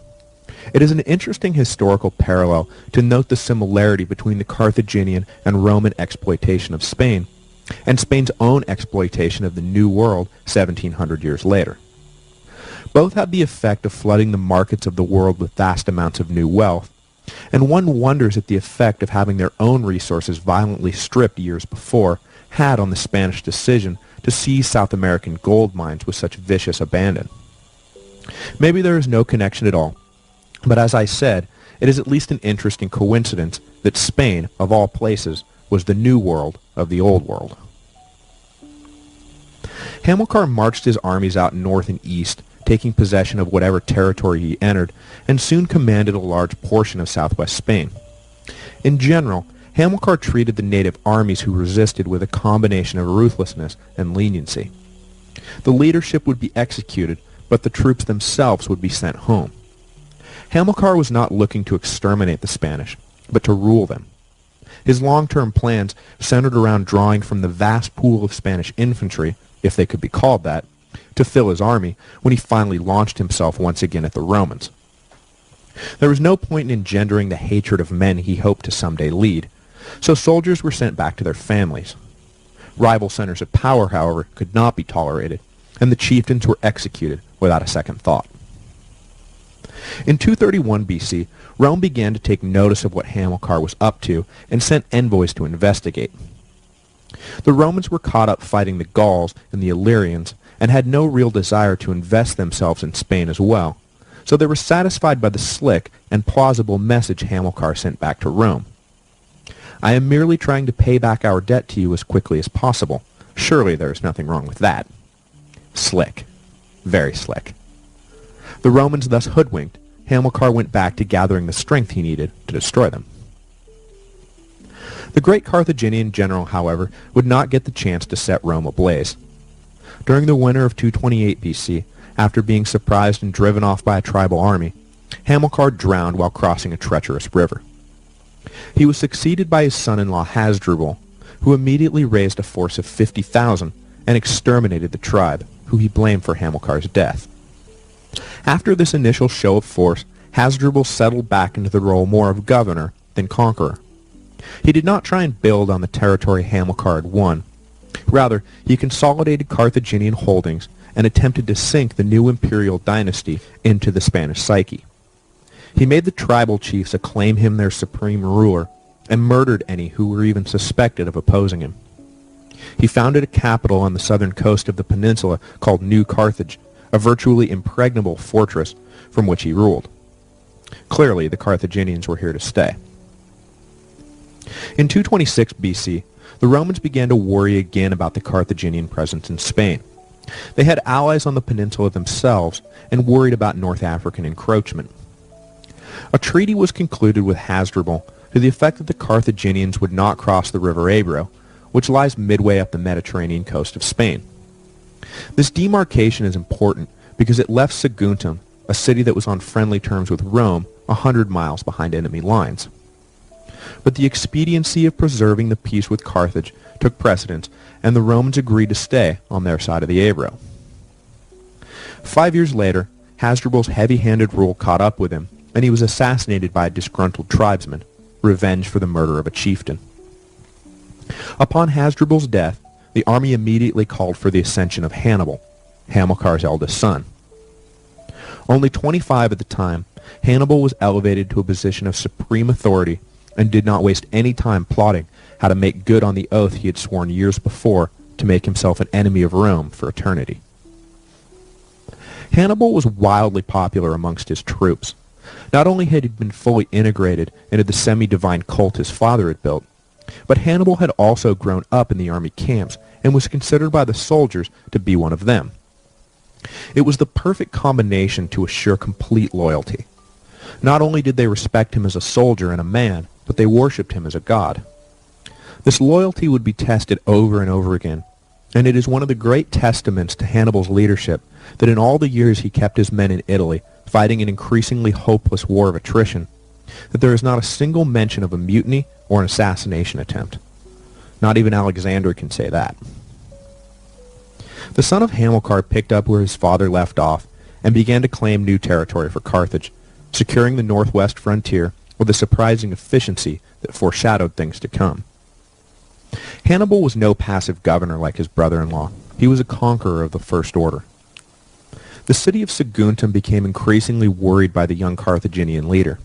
It is an interesting historical parallel to note the similarity between the Carthaginian and Roman exploitation of Spain and Spain's own exploitation of the New World 1700 years later. Both had the effect of flooding the markets of the world with vast amounts of new wealth, and one wonders at the effect of having their own resources violently stripped years before had on the Spanish decision to seize South American gold mines with such vicious abandon. Maybe there is no connection at all, but as I said, it is at least an interesting coincidence that Spain, of all places, was the New World of the Old World. Hamilcar marched his armies out north and east, taking possession of whatever territory he entered, and soon commanded a large portion of southwest Spain. In general, Hamilcar treated the native armies who resisted with a combination of ruthlessness and leniency. The leadership would be executed, but the troops themselves would be sent home. Hamilcar was not looking to exterminate the Spanish, but to rule them. His long-term plans centered around drawing from the vast pool of Spanish infantry, if they could be called that, to fill his army when he finally launched himself once again at the Romans. There was no point in engendering the hatred of men he hoped to someday lead, so soldiers were sent back to their families. Rival centers of power, however, could not be tolerated, and the chieftains were executed without a second thought. In 231 BC, Rome began to take notice of what Hamilcar was up to and sent envoys to investigate. The Romans were caught up fighting the Gauls and the Illyrians and had no real desire to invest themselves in Spain as well, so they were satisfied by the slick and plausible message Hamilcar sent back to Rome. "I am merely trying to pay back our debt to you as quickly as possible. Surely there is nothing wrong with that." Slick. Very slick. The Romans thus hoodwinked, Hamilcar went back to gathering the strength he needed to destroy them. The great Carthaginian general, however, would not get the chance to set Rome ablaze. During the winter of 228 BC, after being surprised and driven off by a tribal army, Hamilcar drowned while crossing a treacherous river. He was succeeded by his son-in-law Hasdrubal, who immediately raised a force of 50,000 and exterminated the tribe, who he blamed for Hamilcar's death. After this initial show of force, Hasdrubal settled back into the role more of governor than conqueror. He did not try and build on the territory Hamilcar had won. Rather, he consolidated Carthaginian holdings and attempted to sink the new imperial dynasty into the Spanish psyche. He made the tribal chiefs acclaim him their supreme ruler and murdered any who were even suspected of opposing him. He founded a capital on the southern coast of the peninsula called New Carthage, a virtually impregnable fortress from which he ruled. Clearly, the Carthaginians were here to stay. In 226 BC, the Romans began to worry again about the Carthaginian presence in Spain. They had allies on the peninsula themselves and worried about North African encroachment. A treaty was concluded with Hasdrubal to the effect that the Carthaginians would not cross the river Ebro, which lies midway up the Mediterranean coast of Spain. This demarcation is important because it left Saguntum, a city that was on friendly terms with Rome, 100 miles behind enemy lines. But the expediency of preserving the peace with Carthage took precedence, and the Romans agreed to stay on their side of the Ebro. 5 years later, Hasdrubal's heavy-handed rule caught up with him, and he was assassinated by a disgruntled tribesman, revenge for the murder of a chieftain. Upon Hasdrubal's death, the army immediately called for the accession of Hannibal, Hamilcar's eldest son. Only 25 at the time, Hannibal was elevated to a position of supreme authority and did not waste any time plotting how to make good on the oath he had sworn years before to make himself an enemy of Rome for eternity. Hannibal was wildly popular amongst his troops. Not only had he been fully integrated into the semi-divine cult his father had built, but Hannibal had also grown up in the army camps and was considered by the soldiers to be one of them. It was the perfect combination to assure complete loyalty. Not only did they respect him as a soldier and a man, but they worshipped him as a god. This loyalty would be tested over and over again, and it is one of the great testaments to Hannibal's leadership that in all the years he kept his men in Italy, fighting an increasingly hopeless war of attrition, that there is not a single mention of a mutiny or an assassination attempt. Not even Alexander can say that. The son of Hamilcar picked up where his father left off and began to claim new territory for Carthage, securing the northwest frontier with a surprising efficiency that foreshadowed things to come. Hannibal was no passive governor like his brother-in-law. He was a conqueror of the first order. The city of Saguntum became increasingly worried by the young Carthaginian leader.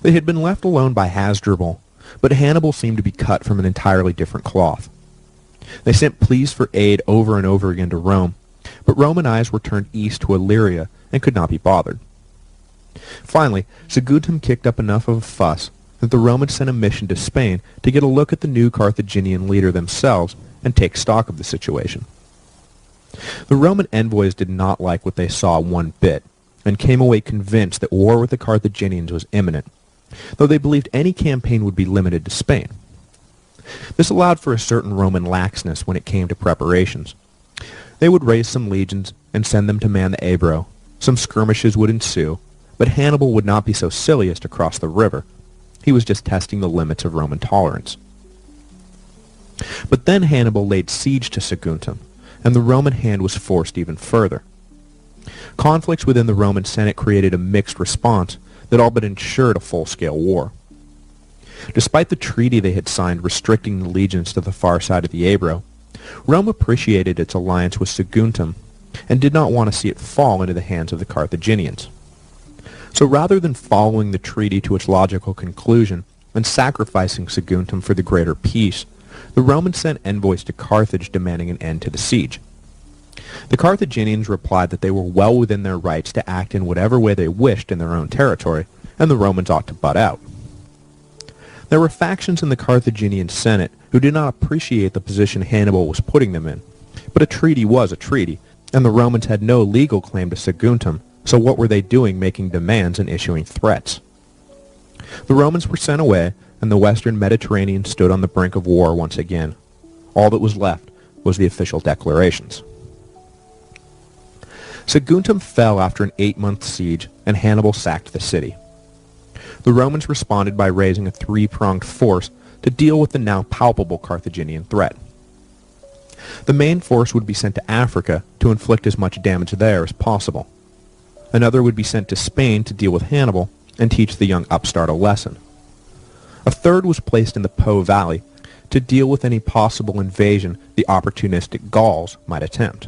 They had been left alone by Hasdrubal, but Hannibal seemed to be cut from an entirely different cloth. They sent pleas for aid over and over again to Rome, but Roman eyes were turned east to Illyria and could not be bothered. Finally, Saguntum kicked up enough of a fuss that the Romans sent a mission to Spain to get a look at the new Carthaginian leader themselves and take stock of the situation. The Roman envoys did not like what they saw one bit, and came away convinced that war with the Carthaginians was imminent, though they believed any campaign would be limited to Spain. This allowed for a certain Roman laxness when it came to preparations. They would raise some legions and send them to man the Ebro. Some skirmishes would ensue, but Hannibal would not be so silly as to cross the river. He was just testing the limits of Roman tolerance. But then Hannibal laid siege to Saguntum, and the Roman hand was forced even further. Conflicts within the Roman Senate created a mixed response that all but ensured a full-scale war. Despite the treaty they had signed restricting the legions to the far side of the Ebro, Rome appreciated its alliance with Saguntum and did not want to see it fall into the hands of the Carthaginians. So rather than following the treaty to its logical conclusion and sacrificing Saguntum for the greater peace, the Romans sent envoys to Carthage demanding an end to the siege. The Carthaginians replied that they were well within their rights to act in whatever way they wished in their own territory, and the Romans ought to butt out. There were factions in the Carthaginian Senate who did not appreciate the position Hannibal was putting them in, but a treaty was a treaty, and the Romans had no legal claim to Saguntum, so what were they doing making demands and issuing threats? The Romans were sent away, and the western Mediterranean stood on the brink of war once again. All that was left was the official declarations. Saguntum fell after an 8-month siege, and Hannibal sacked the city. The Romans responded by raising a 3-pronged force to deal with the now palpable Carthaginian threat. The main force would be sent to Africa to inflict as much damage there as possible. Another would be sent to Spain to deal with Hannibal and teach the young upstart a lesson. A third was placed in the Po Valley to deal with any possible invasion the opportunistic Gauls might attempt.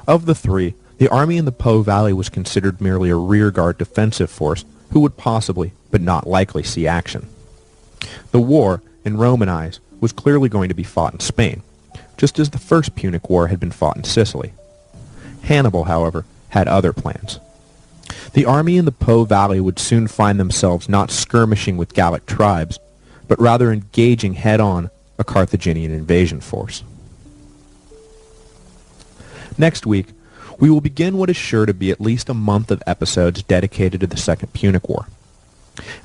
Of the three, the army in the Po Valley was considered merely a rearguard defensive force who would possibly, but not likely, see action. The war, in Roman eyes, was clearly going to be fought in Spain, just as the First Punic War had been fought in Sicily. Hannibal, however, had other plans. The army in the Po Valley would soon find themselves not skirmishing with Gallic tribes, but rather engaging head-on a Carthaginian invasion force. Next week, we will begin what is sure to be at least a month of episodes dedicated to the Second Punic War.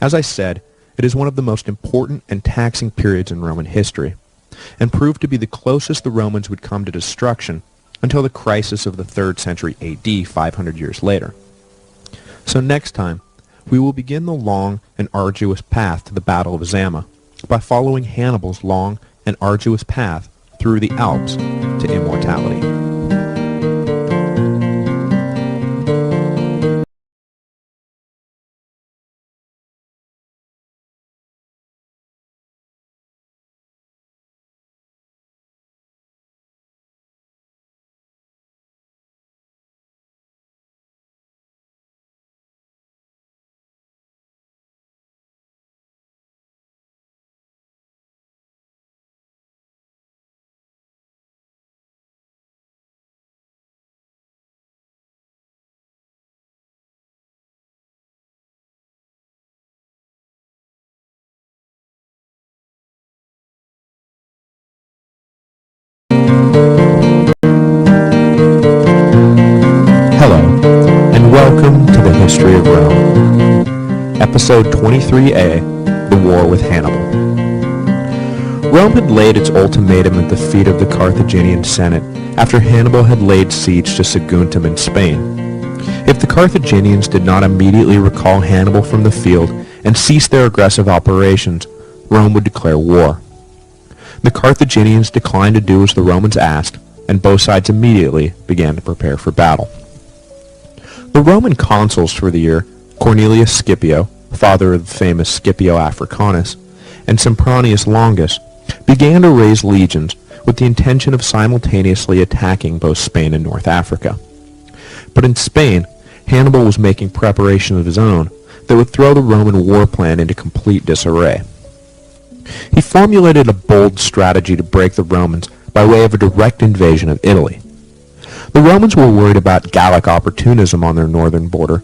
As I said, It is one of the most important and taxing periods in Roman history, and proved to be the closest the Romans would come to destruction until the crisis of the 3rd century AD 500 years later. So next time, we will begin the long and arduous path to the Battle of Zama by following Hannibal's long and arduous path through the Alps to immortality. Hello, and welcome to the History of Rome. Episode 23A, The War with Hannibal. Rome had laid its ultimatum at the feet of the Carthaginian Senate after Hannibal had laid siege to Saguntum in Spain. If the Carthaginians did not immediately recall Hannibal from the field and cease their aggressive operations, Rome would declare war. The Carthaginians declined to do as the Romans asked, and both sides immediately began to prepare for battle. The Roman consuls for the year, Cornelius Scipio, father of the famous Scipio Africanus, and Sempronius Longus, began to raise legions with the intention of simultaneously attacking both Spain and North Africa. But in Spain, Hannibal was making preparations of his own that would throw the Roman war plan into complete disarray. He formulated a bold strategy to break the Romans by way of a direct invasion of Italy. The Romans were worried about Gallic opportunism on their northern border,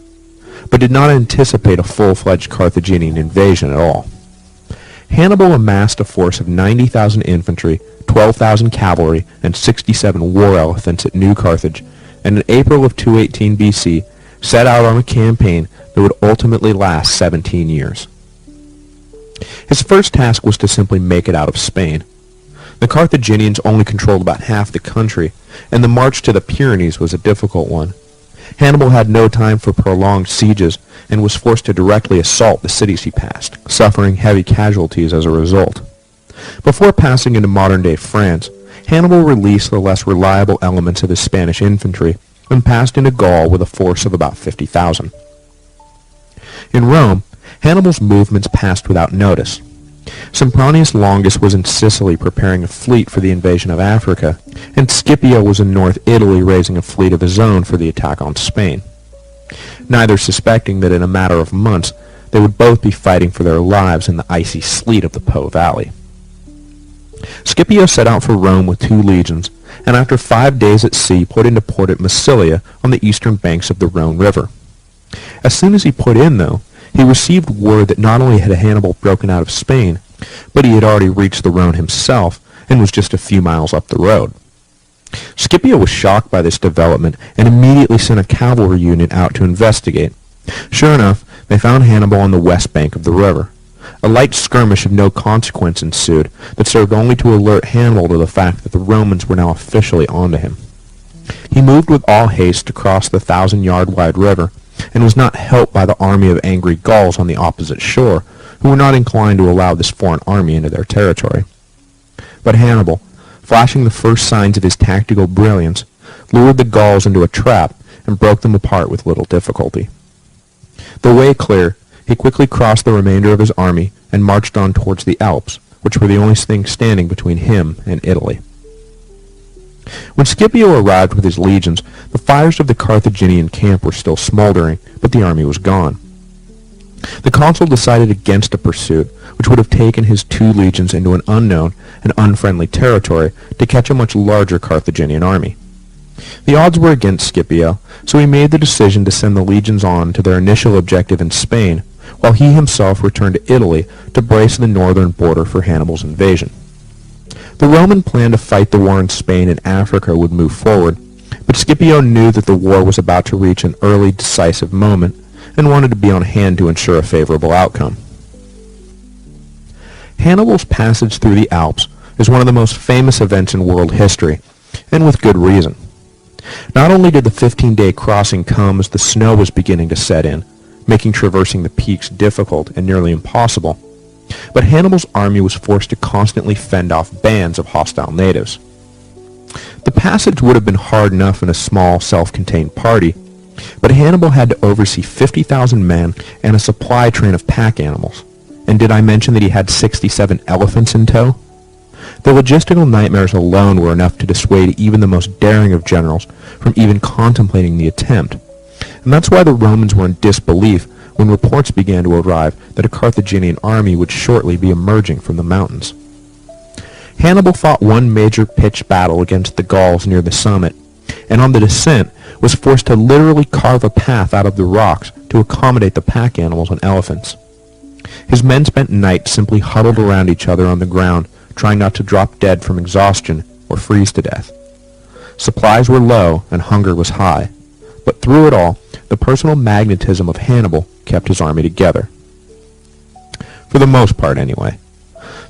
but did not anticipate a full-fledged Carthaginian invasion at all. Hannibal amassed a force of 90,000 infantry, 12,000 cavalry, and 67 war elephants at New Carthage, and in April of 218 BC set out on a campaign that would ultimately last 17 years. His first task was to simply make it out of Spain. The Carthaginians only controlled about half the country, and the march to the Pyrenees was a difficult one. Hannibal had no time for prolonged sieges and was forced to directly assault the cities he passed, suffering heavy casualties as a result. Before passing into modern-day France, Hannibal released the less reliable elements of his Spanish infantry and passed into Gaul with a force of about 50,000. In Rome, Hannibal's movements passed without notice. Sempronius Longus was in Sicily preparing a fleet for the invasion of Africa, and Scipio was in North Italy raising a fleet of his own for the attack on Spain, neither suspecting that in a matter of months they would both be fighting for their lives in the icy sleet of the Po Valley. Scipio set out for Rome with 2 legions, and after 5 days at sea put into port at Massilia on the eastern banks of the Rhone River. As soon as he put in, though, he received word that not only had Hannibal broken out of Spain, but he had already reached the Rhone himself and was just a few miles up the road. Scipio was shocked by this development and immediately sent a cavalry unit out to investigate. Sure enough, they found Hannibal on the west bank of the river. A light skirmish of no consequence ensued that served only to alert Hannibal to the fact that the Romans were now officially onto him. He moved with all haste to cross the 1,000-yard-wide river, and was not helped by the army of angry Gauls on the opposite shore, who were not inclined to allow this foreign army into their territory. But Hannibal, flashing the first signs of his tactical brilliance, lured the Gauls into a trap and broke them apart with little difficulty. The way clear, he quickly crossed the remainder of his army and marched on towards the Alps, which were the only thing standing between him and Italy. When Scipio arrived with his legions, the fires of the Carthaginian camp were still smoldering, but the army was gone. The consul decided against a pursuit, which would have taken his 2 legions into an unknown and unfriendly territory to catch a much larger Carthaginian army. The odds were against Scipio, so he made the decision to send the legions on to their initial objective in Spain, while he himself returned to Italy to brace the northern border for Hannibal's invasion. The Roman plan to fight the war in Spain and Africa would move forward, but Scipio knew that the war was about to reach an early decisive moment and wanted to be on hand to ensure a favorable outcome. Hannibal's passage through the Alps is one of the most famous events in world history, and with good reason. Not only did the 15-day crossing come as the snow was beginning to set in, making traversing the peaks difficult and nearly impossible, but Hannibal's army was forced to constantly fend off bands of hostile natives. The passage would have been hard enough in a small, self-contained party, but Hannibal had to oversee 50,000 men and a supply train of pack animals. And did I mention that he had 67 elephants in tow? The logistical nightmares alone were enough to dissuade even the most daring of generals from even contemplating the attempt. And that's why the Romans were in disbelief when reports began to arrive that a Carthaginian army would shortly be emerging from the mountains. Hannibal fought one major pitched battle against the Gauls near the summit, and on the descent was forced to literally carve a path out of the rocks to accommodate the pack animals and elephants. His men spent nights simply huddled around each other on the ground, trying not to drop dead from exhaustion or freeze to death. Supplies were low and hunger was high, but through it all, the personal magnetism of Hannibal kept his army together. For the most part, anyway.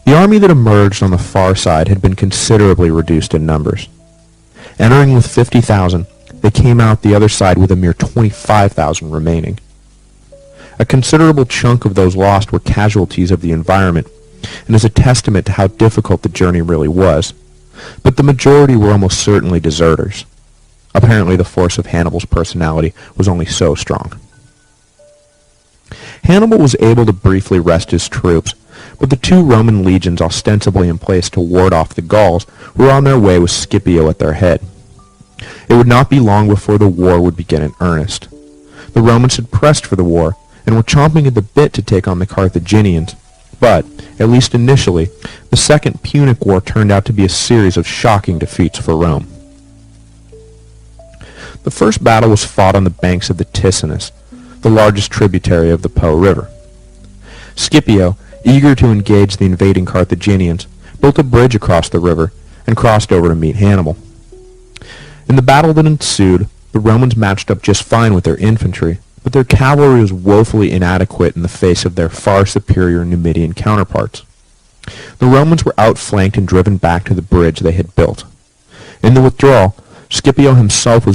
The army that emerged on the far side had been considerably reduced in numbers. Entering with 50,000, they came out the other side with a mere 25,000 remaining. A considerable chunk of those lost were casualties of the environment, and is a testament to how difficult the journey really was, but the majority were almost certainly deserters. Apparently the force of Hannibal's personality was only so strong. Hannibal was able to briefly rest his troops, but the two Roman legions ostensibly in place to ward off the Gauls were on their way with Scipio at their head. It would not be long before the war would begin in earnest. The Romans had pressed for the war, and were chomping at the bit to take on the Carthaginians, but, at least initially, the Second Punic War turned out to be a series of shocking defeats for Rome. The first battle was fought on the banks of the Ticinus, the largest tributary of the Po River. Scipio, eager to engage the invading Carthaginians, built a bridge across the river and crossed over to meet Hannibal. In the battle that ensued, the Romans matched up just fine with their infantry, but their cavalry was woefully inadequate in the face of their far superior Numidian counterparts. The Romans were outflanked and driven back to the bridge they had built. In the withdrawal, Scipio himself was